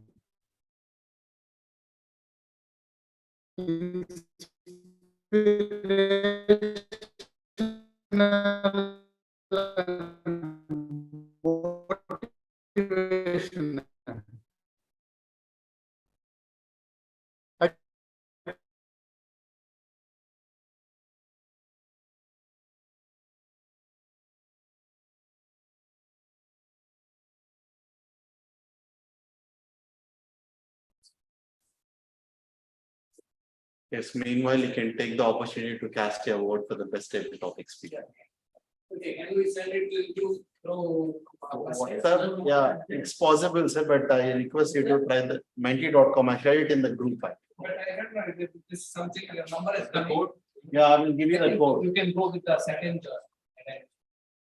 motivation. Yes, meanwhile, you can take the opportunity to cast your vote for the best table topic speaker. Okay, can we send it to you through? WhatsApp, yeah, it's possible, sir, but I request you to try the menti.com. I shared it in the group. But I don't know if this is something, your number is coming. Yeah, I will give you the code. You can go with the second, and then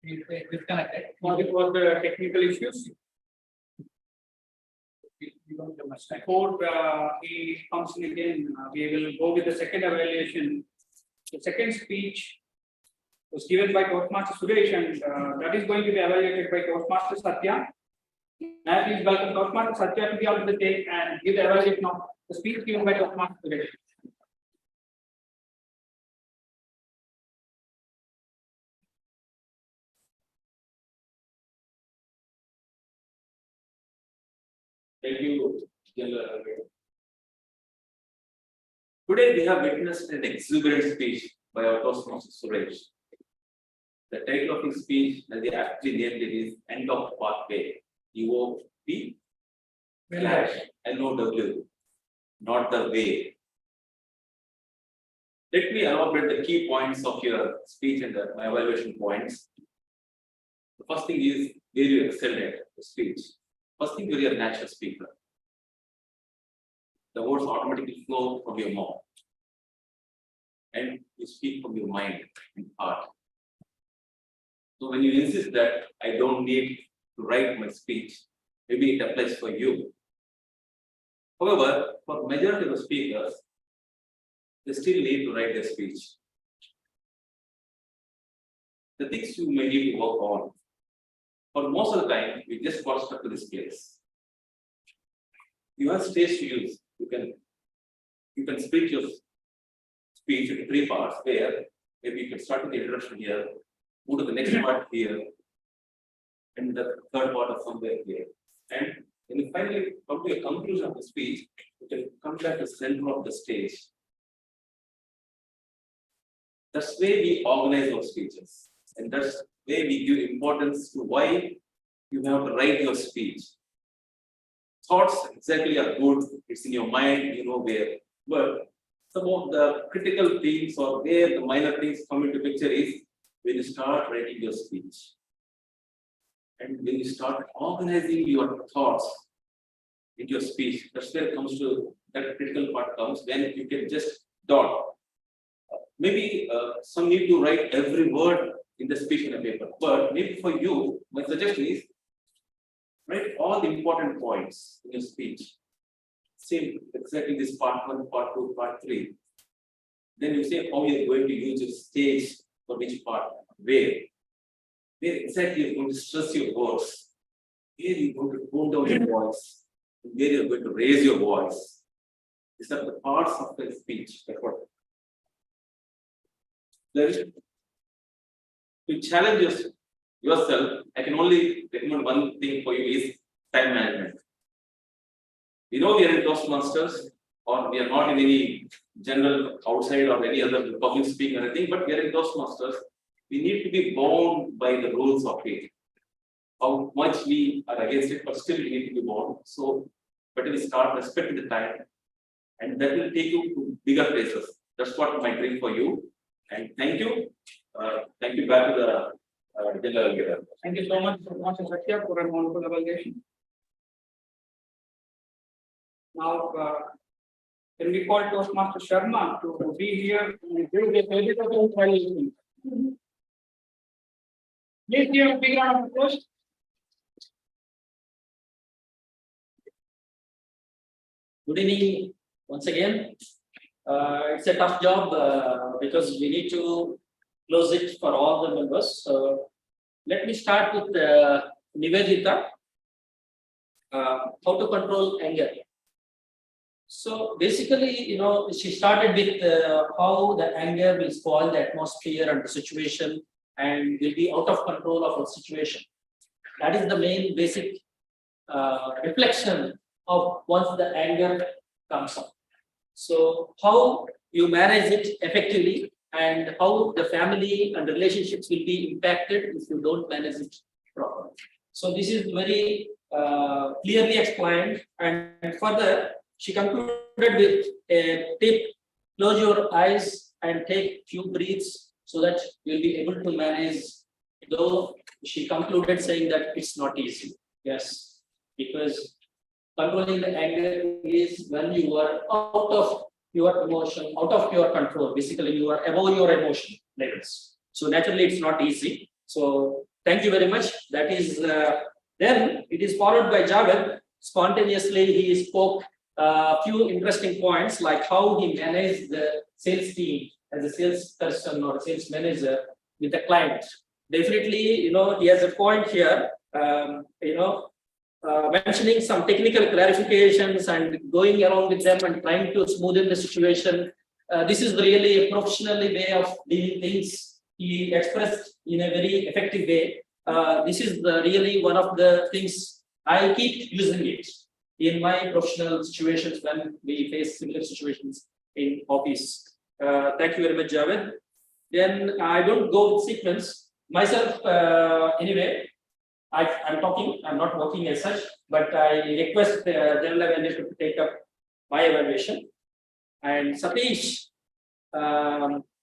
you disconnect it. What was the technical issues? You don't have much time. Before he comes in again, we will go with the second evaluation. The second speech was given by Toastmaster Suresh, and that is going to be evaluated by Toastmaster Satya. Now please welcome Toastmaster Satya to be on the stage and give the evaluation of the speech given by Toastmaster Suresh. Thank you, General. Today we have witnessed an exuberant speech by our Toastmaster Suresh. The title of his speech, as he actually named it, is End of Pathway. UOP / LOW, not the way. Let me elaborate the key points of your speech and my evaluation points. The first thing is where you excelled at the speech. First thing, you're a natural speaker. The words automatically flow from your mouth. And you speak from your mind and heart. So when you insist that I don't need to write my speech, maybe it applies for you. However, for majority of the speakers, they still need to write their speech. The things you may need to work on. For most of the time, we just got stuck to this place. You have stage to use. You can split your speech into 3 parts where maybe you can start with the introduction here, move to the next part here, and the third part of somewhere here. And when you finally come to a conclusion of the speech, you can come back to the center of the stage. That's the way we organize our speeches. And that's the way we give importance to why you have to write your speech. Thoughts exactly are good, it's in your mind, you know where. But some of the critical things or where the minor things come into picture is when you start writing your speech. And when you start organizing your thoughts into your speech, that's where it comes to that critical part comes when you can just dot. Maybe some need to write every word in the speech in a paper, but maybe for you, my suggestion is write all the important points in your speech. Say exactly this part 1, part 2, part 3. Then you say how you're going to use your stage for which part, where exactly you're going to stress your words, where you're going to tone down your voice, where you're going to raise your voice. These are the parts of the speech. That's what. Then, to challenge yourself, I can only recommend one thing for you is time management. We know we are in Toastmasters, or we are not in any general outside or any other public speaking or anything, but we are in Toastmasters. We need to be bound by the rules of it. How much we are against it, but still we need to be bound. So, better we start respecting the time, and that will take you to bigger places. That's what my dream for you. And thank you. Thank you back to the general. Thank you so much, Master Satya, for an wonderful evaluation. Now, can we call Toastmaster Sharma to be here and give the credit of the evaluation? Please give a big round of applause. Good evening once again. It's a tough job because we need to close it for all the members. So let me start with Nivedita. How to control anger. So basically, you know, she started with how the anger will spoil the atmosphere and the situation and will be out of control of a situation. That is the main basic reflection of once the anger comes up. So how you manage it effectively and how the family and relationships will be impacted if you don't manage it properly. So this is very clearly explained, and further she concluded with a tip: close your eyes and take few breaths so that you'll be able to manage though she concluded saying that it's not easy. Yes, because controlling the anger is when you are out of your emotion, out of your control. Basically, you are above your emotion levels. So naturally, it's not easy. So thank you very much. That is then it is followed by Javed. Spontaneously, he spoke a few interesting points like how he managed the sales team as a salesperson or a sales manager with the client. Definitely, he has a point here. Mentioning some technical clarifications and going along with them and trying to smoothen the situation. This is really a professional way of doing things. He expressed in a very effective way. This is really one of the things I keep using it in my professional situations when we face similar situations in office. Thank you very much, Javed. Then I don't go with sequence myself. Anyway, I'm talking. I'm not working as such, but I request the general evaluator to take up my evaluation. And Satish,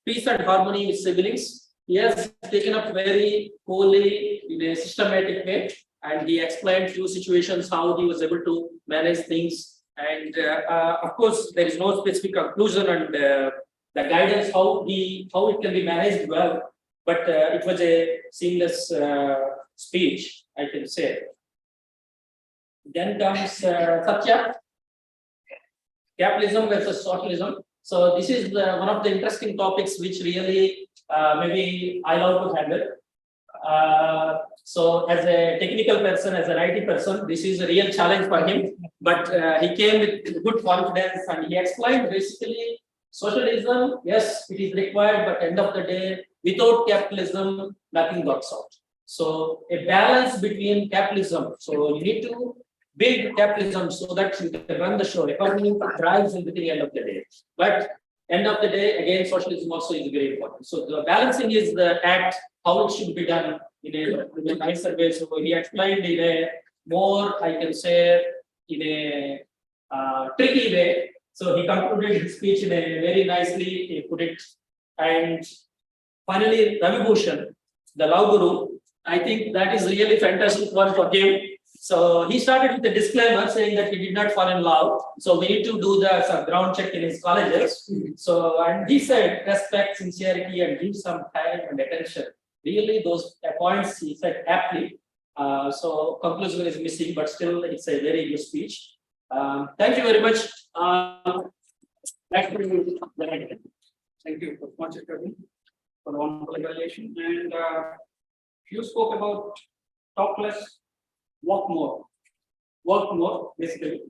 peace and harmony with siblings. He has taken up very coolly in a systematic way, and he explained few situations how he was able to manage things. And of course, there is no specific conclusion and the guidance how it can be managed well. But it was a seamless speech, I can say. Then comes Satya, capitalism versus socialism. So this is one of the interesting topics which really maybe I love to handle. So as a technical person, as an IT person, this is a real challenge for him. But he came with good confidence and he explained basically socialism, yes, it is required, but end of the day, without capitalism, nothing works out. So a balance between capitalism. So you need to build capitalism so that you can run the show. Economy drives into the end of the day. But end of the day, again, socialism also is very important. So the balancing is the act, how it should be done in a nicer way. So he explained in a more, I can say, in a tricky way. So he concluded his speech in a very nicely, he put it. And finally, Ravi Bhushan, the Love Guru, I think that is really fantastic one for him. So he started with a disclaimer saying that he did not fall in love. So we need to do some ground check in his colleges. So, and he said, respect, sincerity, and give some time and attention. Really, those points he said aptly. So conclusion is missing, but still it's a very good speech. Thank you very much. Thank you for contributing for wonderful evaluation. And you spoke about talk less, walk more. Work more, basically.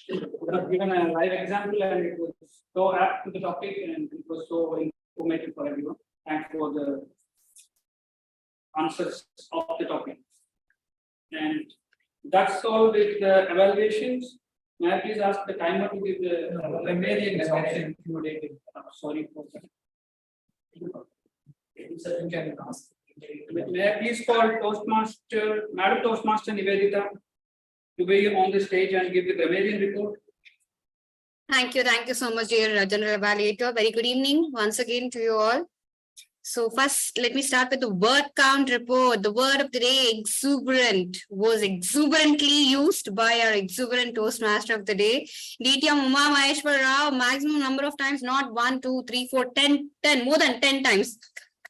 You have given a live example and it was so apt to the topic and it was so informative for everyone and for the answers of the topic. And that's all with the evaluations. May I please ask the timer to give the remaining exception? Sorry for that. May I please call Toastmaster, Madam Toastmaster Nivedita to be on the stage and give the Grammarian report. Thank you so much, dear General Evaluator. Very good evening once again to you all. So first, let me start with the word count report. The word of the day, exuberant, was exuberantly used by our exuberant Toastmaster of the day, DTM Uma Maheshwar Rao. Maximum number of times, not 1, 2, 3, 4, 10, more than 10 times.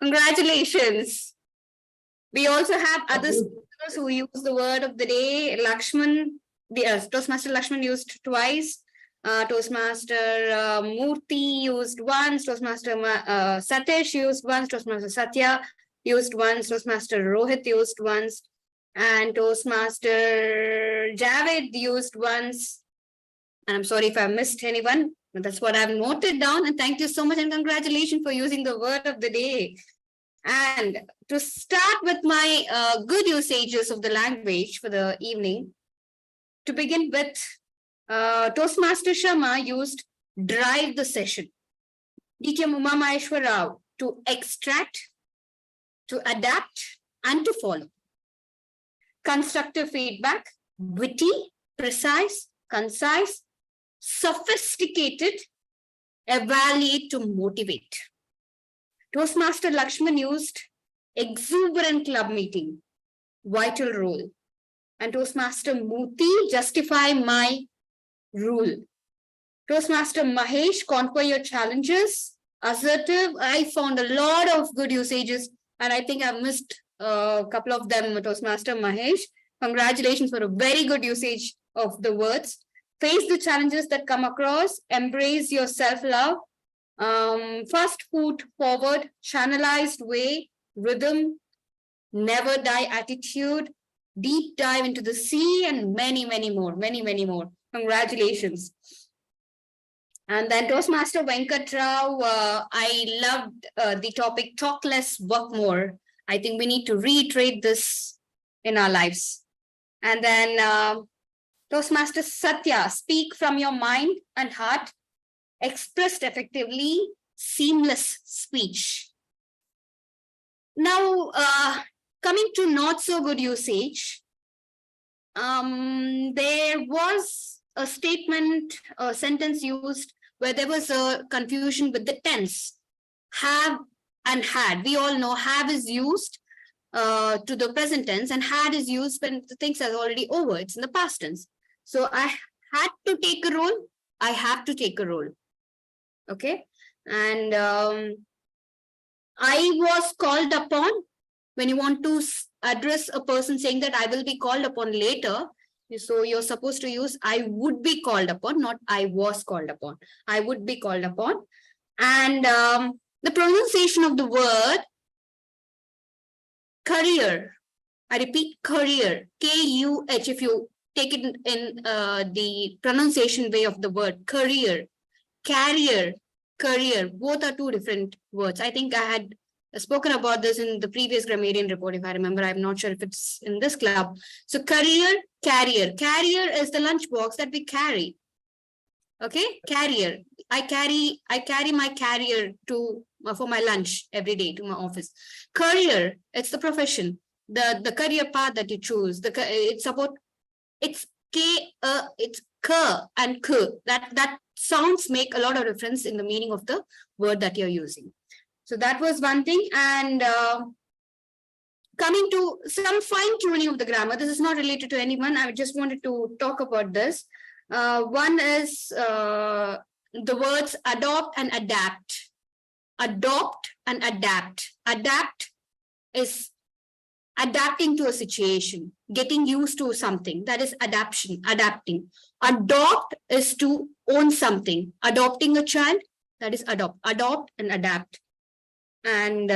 Congratulations. We also have other speakers who use the word of the day. Lakshman, Toastmaster Lakshman used twice. Toastmaster Murthy used once, Toastmaster Satish used once, Toastmaster Satya used once, Toastmaster Rohit used once, and Toastmaster Javed used once. And I'm sorry if I missed anyone, but that's what I've noted down. And thank you so much and congratulations for using the word of the day. And to start with my good usages of the language for the evening, to begin with, Toastmaster Sharma used drive the session. DTM Uma Maheshwar Rao to extract, to adapt, and to follow. Constructive feedback, witty, precise, concise, sophisticated, evaluate to motivate. Toastmaster Lakshman used exuberant club meeting, vital role. And Toastmaster Muti, justify my rule. Toastmaster Mahesh, conquer your challenges, assertive. I found a lot of good usages, and I think I've missed a couple of them. Toastmaster Mahesh, congratulations for a very good usage of the words. Face the challenges that come across, embrace your self-love, first foot forward, channelized way, rhythm, never die attitude, deep dive into the sea, and many, many more. Congratulations. And then Toastmaster Venkat Rao, I loved the topic, talk less, work more. I think we need to reiterate this in our lives. And then Toastmaster Satya, speak from your mind and heart, expressed effectively, seamless speech. Now, coming to not so good usage, there was a statement, a sentence used where there was a confusion with the tense, have and had. We all know have is used to the present tense and had is used when the things are already over. It's in the past tense. So I had to take a role. I have to take a role. Okay. And I was called upon. When you want to address a person saying that I will be called upon later, so you're supposed to use I would be called upon, not I was called upon. I would be called upon. And the pronunciation of the word career, I repeat, career, K-U-H, if you take it in the pronunciation way of the word, career, carrier, career, both are two different words. I think I had spoken about this in the previous grammarian report, if I remember. I'm not sure if it's in this club. So career, carrier. Carrier is the lunchbox that we carry. Okay, carrier. I carry my carrier to for my lunch every day to my office. Career, it's the profession, the career path that you choose. It's about it's it's k and k. That sounds make a lot of difference in the meaning of the word that you're using. So that was one thing. And coming to some fine tuning of the grammar, this is not related to anyone. I just wanted to talk about this. One is the words adopt and adapt. Adopt and adapt. Adapt is adapting to a situation, getting used to something. That is adaptation, adapting. Adopt is to own something. Adopting a child, that is adopt. Adopt and adapt. And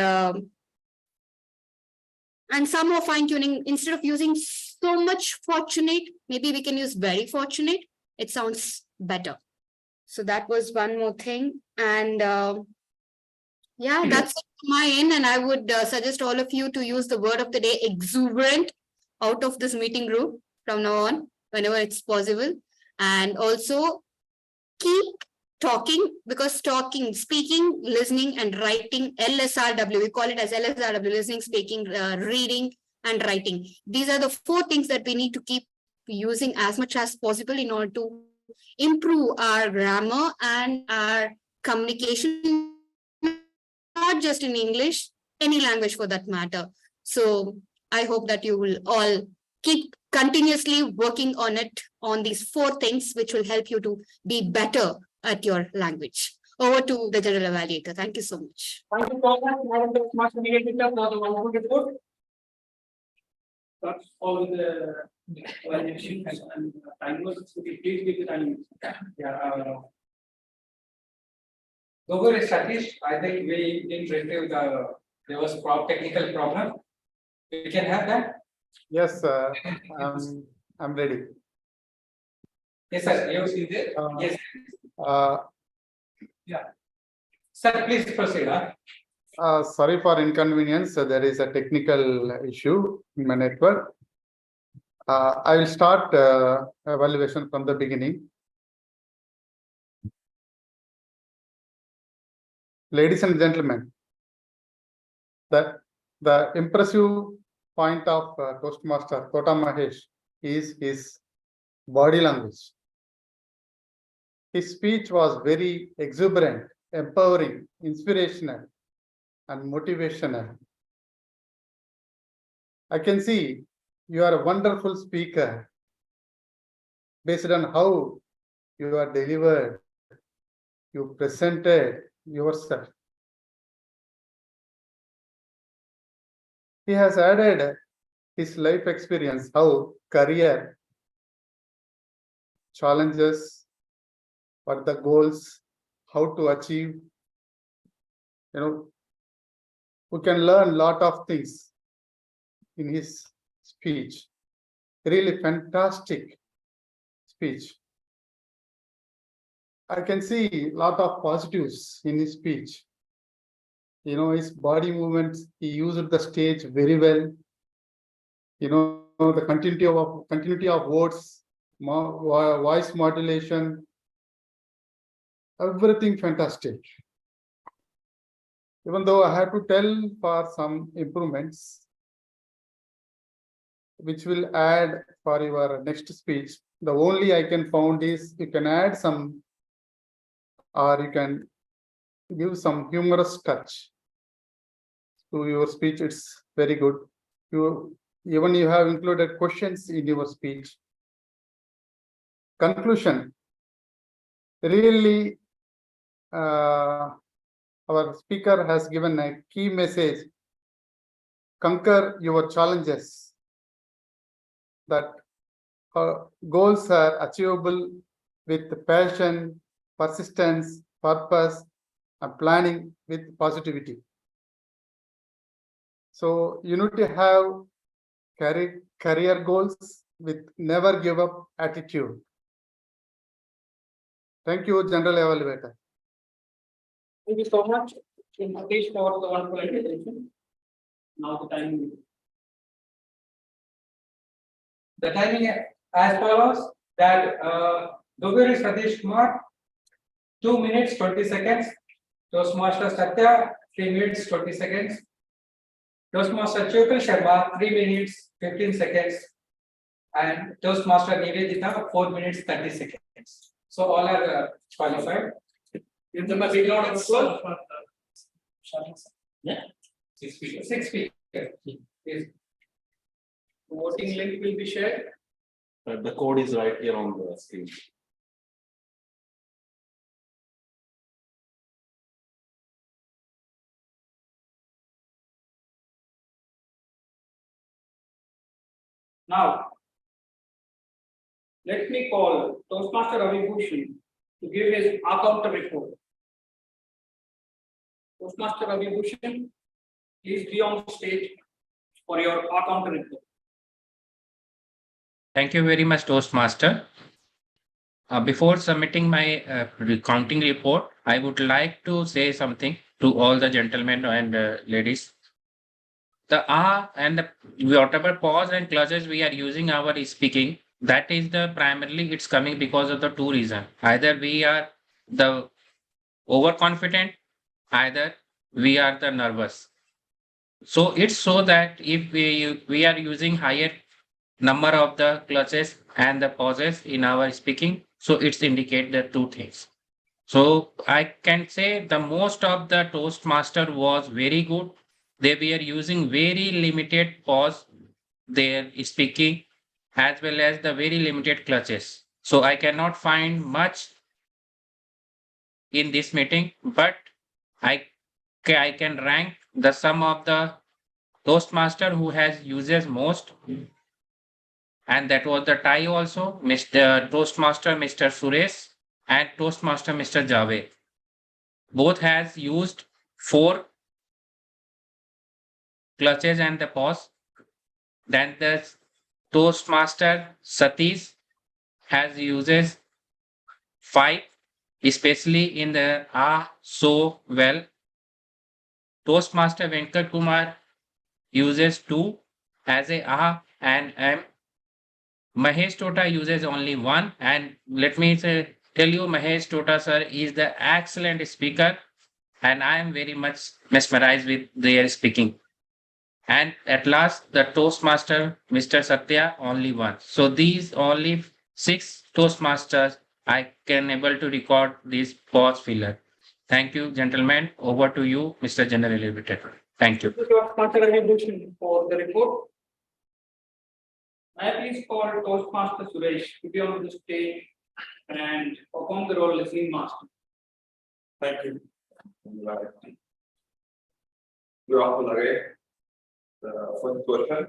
some more fine tuning. Instead of using so much fortunate, maybe we can use very fortunate. It sounds better. So that was one more thing. And yeah, that's my end. And I would suggest all of you to use the word of the day, exuberant, out of this meeting group from now on, whenever it's possible. And also keep talking, because talking, speaking, listening, and writing, LSRW, we call it as LSRW, listening, speaking, reading, and writing. These are the 4 things that we need to keep using as much as possible in order to improve our grammar and our communication, not just in English, any language for that matter. So I hope that you will all keep continuously working on it, on these 4 things, which will help you to be better at your language. Over to the general evaluator. Thank you so much. Thank you so much, Madam Toastmaster Mediator, for the wonderful report. That's all with the evaluation and timers. Please give the time. Yeah. Gogol Satish, I think we didn't receive there was a technical problem. We can have that? Yes, I'm ready. Yes, sir. You see there? Yes. Yeah. Sir, please proceed. Sorry for inconvenience. There is a technical issue in my network. I will start evaluation from the beginning. Ladies and gentlemen, the impressive point of Toastmaster Kota Mahesh is his body language. His speech was very exuberant, empowering, inspirational, and motivational. I can see you are a wonderful speaker based on how you are delivered, you presented yourself. He has added his life experience, how career challenges, what the goals, how to achieve. We can learn a lot of things in his speech. Really fantastic speech. I can see a lot of positives in his speech. His body movements, he used the stage very well. The continuity of words, voice modulation, everything fantastic. Even though I have to tell for some improvements, which will add for your next speech. The only I can found is you can add some, or you can give some humorous touch to your speech. It's very good. You have included questions in your speech. Conclusion. Really, our speaker has given a key message. Conquer your challenges. That goals are achievable with passion, persistence, purpose, and planning with positivity. So you need to have career goals with never give up attitude. Thank you, General Evaluator. Thank you so much, Satish, for the wonderful introduction. Now the time. The timing as follows that Dubiri Satish Kumar, 2 minutes 20 seconds. Toastmaster Satya, 3 minutes 20 seconds. Toastmaster Chukul Sharma, 3 minutes 15 seconds. And Toastmaster Nivedita, 4 minutes 30 seconds. So all are qualified. Give them a big round of applause. Yeah. 6 speakers. 6 speakers. Yes. Voting link will be shared. The code is right here on the screen. Now, let me call Toastmaster Ravi Bhushan to give his counter report. Toastmaster Ravi Bhushan, please be on stage for your counter report. Thank you very much, Toastmaster. Before submitting my recounting report, I would like to say something to all the gentlemen and ladies. The and the whatever pause and clauses we are using our speaking, that is the primarily it's coming because of the two reasons. Either we are the overconfident, either we are the nervous. So it's so that if we are using higher number of the clutches and the pauses in our speaking, so it's indicate the two things. So I can say the most of the Toastmaster was very good. They were using very limited pause their speaking as well as the very limited clutches. So I cannot find much in this meeting, but I can rank the sum of the Toastmaster who has uses most, and that was the tie also, Mr. Toastmaster Mr. Suresh and Toastmaster Mr. Javed. Both has used 4 clutches and the pause. Then the Toastmaster Satish has uses 5, especially in the so well. Toastmaster Venkat Kumar uses 2 as a and M. Mahesh Tota uses only 1, and let me tell you, Mahesh Tota sir is the excellent speaker, and I am very much mesmerized with their speaking. And at last, the Toastmaster, Mr. Satya, only 1. So these only 6 Toastmasters I can able to record this pause filler. Thank you, gentlemen. Over to you, Mr. General Secretary. Thank you. Toastmaster Ravi Bhushan for the report. May I please call Toastmaster Suresh to be on the stage and perform the role listening master. Thank you. Good afternoon again. The first question,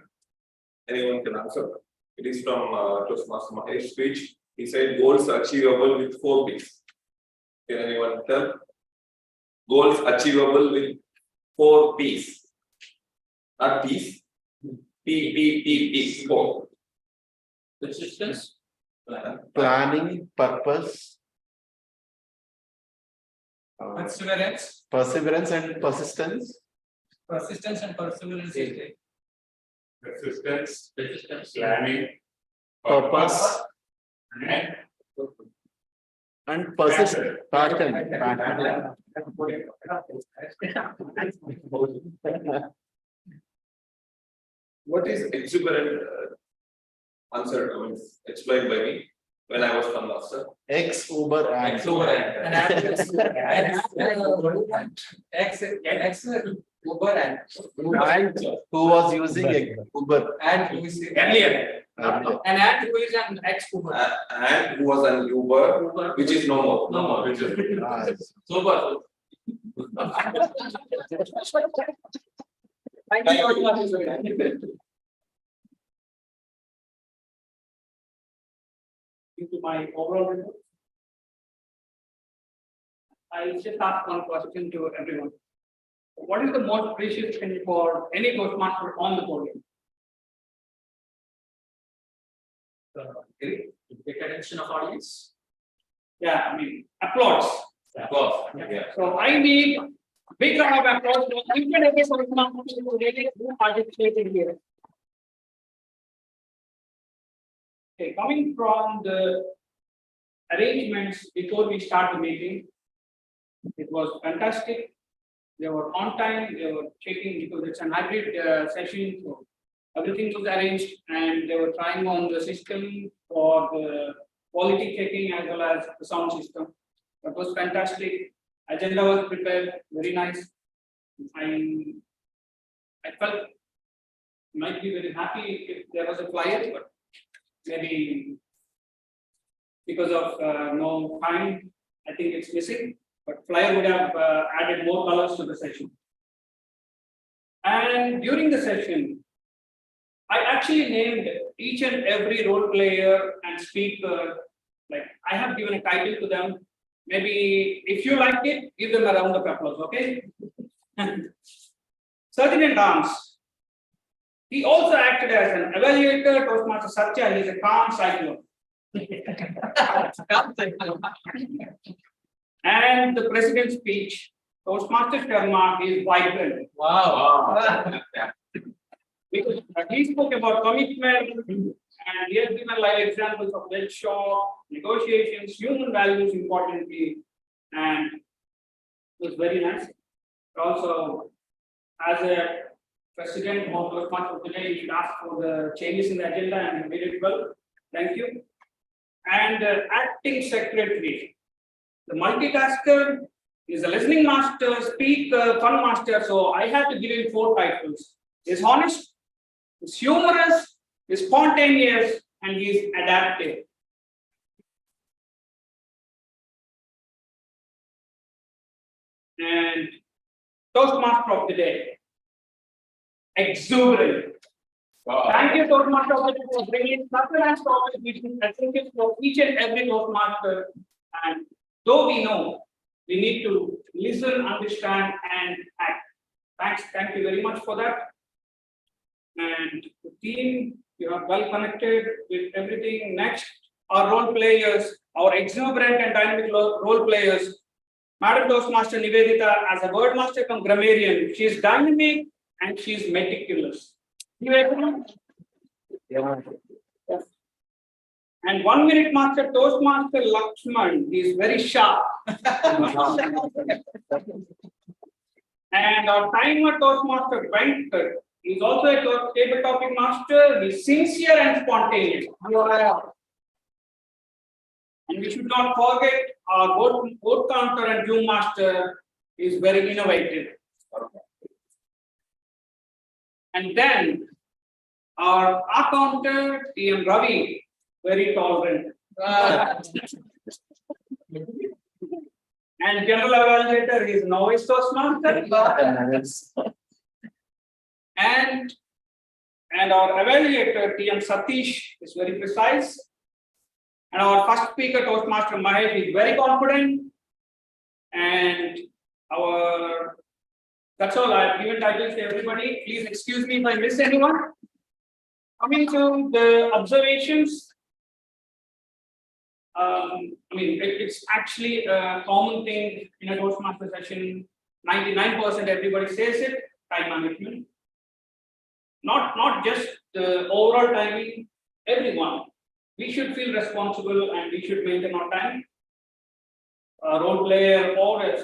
anyone can answer. It is from Toastmaster Mahesh's speech. He said goals achievable with 4 P's. Can anyone tell? Goals achievable with 4 P's. Not P's. P. 4. Persistence. Planning, purpose, Perseverance. perseverance and persistence. Persistence and perseverance. Persistence, Persistence. planning, Purpose and and persistence. Passion. What is exuberant? Answered, I mean, explained by me when I was from master. Uber and. And who was using Uber Earlier. earlier? And who is an ex-Uber. And who was an Uber, which is no more. No more. Which is, Ah, Super. Thank you. Into my overall report. I just ask one question to everyone. What is the most precious thing for any Toastmaster on the podium? Get attention of audience. Yeah, I mean, applause. applause. Yeah. So I need big round of applause for each and every Toastmaster who participated here. Okay, coming from the arrangements before we start the meeting, it was fantastic. They were on time, they were checking because it's an hybrid session, so everything was arranged and they were trying on the system for the quality checking as well as the sound system. That was fantastic. Agenda was prepared, very nice. I felt might be very happy if there was a flyer, but maybe because of no time, I think it's missing. But flyer would have added more colors to the session. And during the session, I actually named each and every role player and speaker. Like I have given a title to them. Maybe if you like it, give them a round of applause, okay? Sergeant at Arms. He also acted as an evaluator. Toastmaster Satya, he is a calm cyclone. And the president's speech, Toastmaster Sharma is vibrant. Wow. Because he spoke about commitment and he has given live examples of wealth shock, negotiations, human values importantly, and it was very nice. Also, as a president of Toastmasters today, you should ask for the changes in the agenda and you made it well. Thank you. And acting secretary. The multitasker is a listening master, speaker, fun master. So I have to give him 4 titles. He's honest, he's humorous, he's spontaneous, and he's adaptive. And Toastmaster of the day, exuberant. Thank you, Toastmaster of the day, for bringing such a nice topic, which is essential for each and every Toastmaster. And though we know we need to listen, understand, and act. Thank you very much for that. And the team, you are well connected with everything. Next, our role players, our exuberant and dynamic role players. Madam Toastmaster Nivedita, as a word master come grammarian, she is dynamic and she is meticulous. You agree? Yeah. Yes. And 1 minute master Toastmaster Lakshman is very sharp. And our timer Toastmaster Venkat is also a table topic master. He is sincere and spontaneous. And we should not forget our vote counter and Zoom master is very innovative. And then Our accountant, TM Ravi, very tolerant. And general evaluator is novice Toastmaster. And our evaluator, TM Satish, is very precise. And our first speaker, Toastmaster Mahesh, is very confident. And that's all. I've given titles to everybody. Please excuse me if I miss anyone. Coming to the observations. It's actually a common thing in a Toastmaster session. 99% everybody says it, time management. Not just the overall timing, everyone. We should feel responsible and we should maintain our time. A role player or a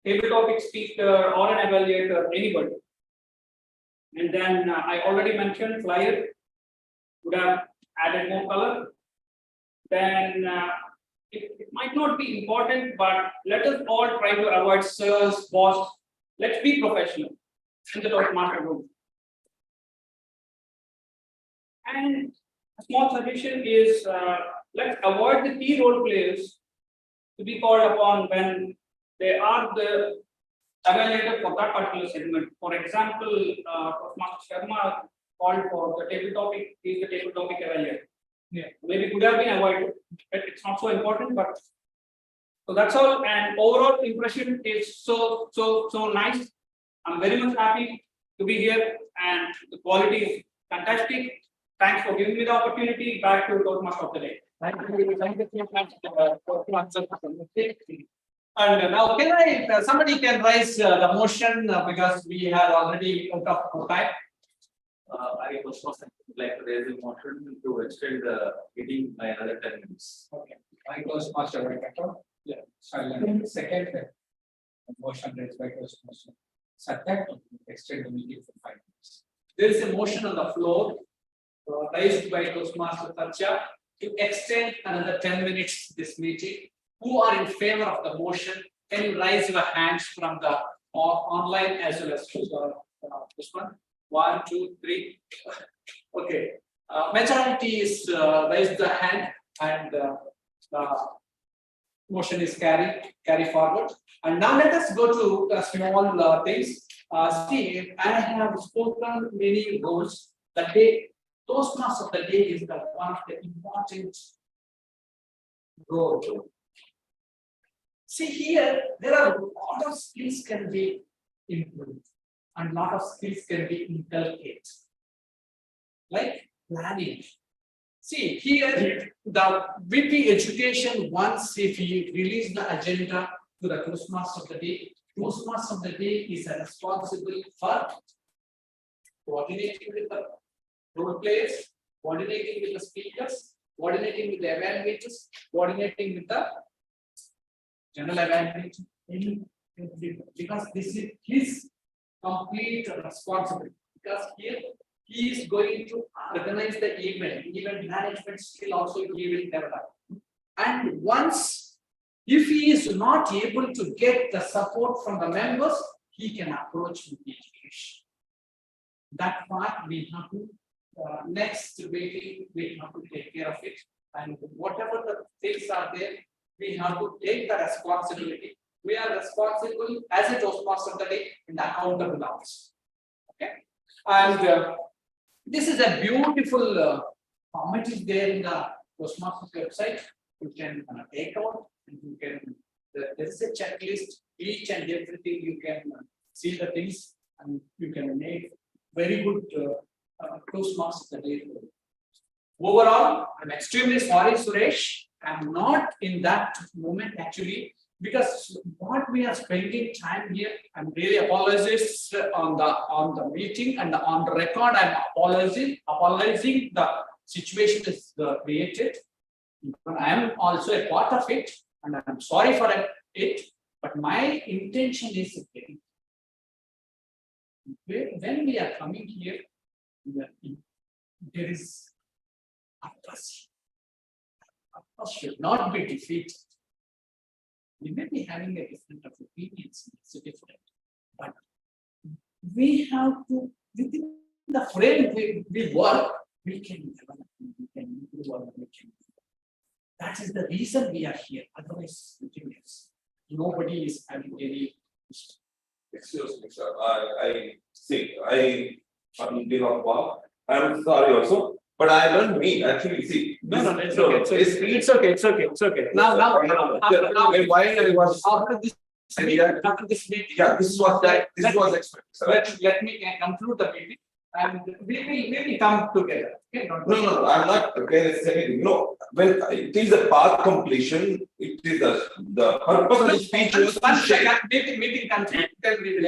table topic speaker or an evaluator, anybody. And then I already mentioned flyer would have added more color. Then it might not be important, but let us all try to avoid sirs, boss. Let's be professional in the Toastmaster room. And a small suggestion is let's avoid the key role players to be called upon when they are the evaluator for that particular segment. For example, Toastmaster Sharma called for the table topic, he is the table topic evaluator. Yeah, maybe could have been avoided, but it's not so important. But so that's all. And overall impression is so nice. I'm very much happy to be here, and the quality is fantastic. Thanks for giving me the opportunity. Back to Toastmaster of the day. Thank you. And now, somebody can raise the motion because we have already out of time. I was like to raise a motion to extend the meeting by another 10 minutes. Okay. I Toastmaster. Yeah. Second motion raised by Toastmaster. Second, extend the meeting for 5 minutes. There is a motion on the floor raised by Toastmaster Satya to extend another 10 minutes this meeting. Who are in favor of the motion? Can you raise your hands from the online as well as this one? 1, 2, 3. Okay. Majority is raised the hand and motion is carry forward. And now let us go to small things. See, I have spoken many roles. The day Toastmaster of the day is the one of the important role. See here, there are a lot of skills can be improved and a lot of skills can be inculcated. Like planning. See here, the VP education, once if you release the agenda to the Toastmaster of the day, Toastmaster of the day is responsible for coordinating with the role players, coordinating with the speakers, coordinating with the evaluators, coordinating with the general evaluation, because this is his complete responsibility. Because here he is going to organize the event management skill also he will develop. And once, if he is not able to get the support from the members, he can approach with the education. That part we have to next meeting we have to take care of it, and whatever the things are there, we have to take the responsibility. We are responsible as a Toastmaster of the day and accountable also. Okay, and this is a beautiful comment is there in the Toastmasters website. You can take out and you can. There is a checklist. Each and everything you can see the things and you can make very good Toastmasters of the day. Overall, I'm extremely sorry, Suresh. I'm not in that moment actually, because what we are spending time here, I'm really apologizing on the meeting and on the record. I'm apologizing the situation is created. I am also a part of it, and I'm sorry for it. But my intention is when we are coming here, there is purpose. Purpose should not be defeated. We may be having a different opinions, it's different, but we have to, within the frame we work, we can improve on the mission. That is the reason we are here. Otherwise, nothing else. Nobody is having any. Excuse me, sir. I see. I did not work. I'm sorry also, but I don't mean actually. See, No, it's okay. It's okay. Now, why I was after this meeting, yeah, this was expected. Sir. let me conclude the meeting, and we will come together. Okay? No, I'm not against anything. No, when it is a path completion, it is the purpose of the speech was to share. Meeting conclude.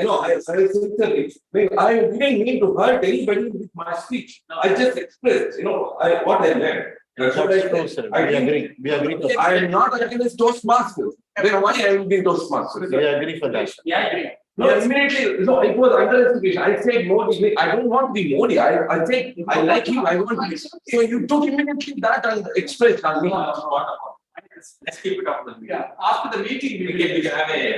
No, I sincerely, I didn't mean to hurt anybody with my speech. I just expressed, what I learned. That's what I said. We agree. I am not against Toastmasters. Then why I will be Toastmasters? We agree for that. Yeah, I agree. No, immediately, no, it was underestimation. I said Modi, I don't want to be Modi. I said, I like him, I want to be. So you took immediately that and expressed on me. Let's keep it off the meeting. Yeah, after the meeting, we can have a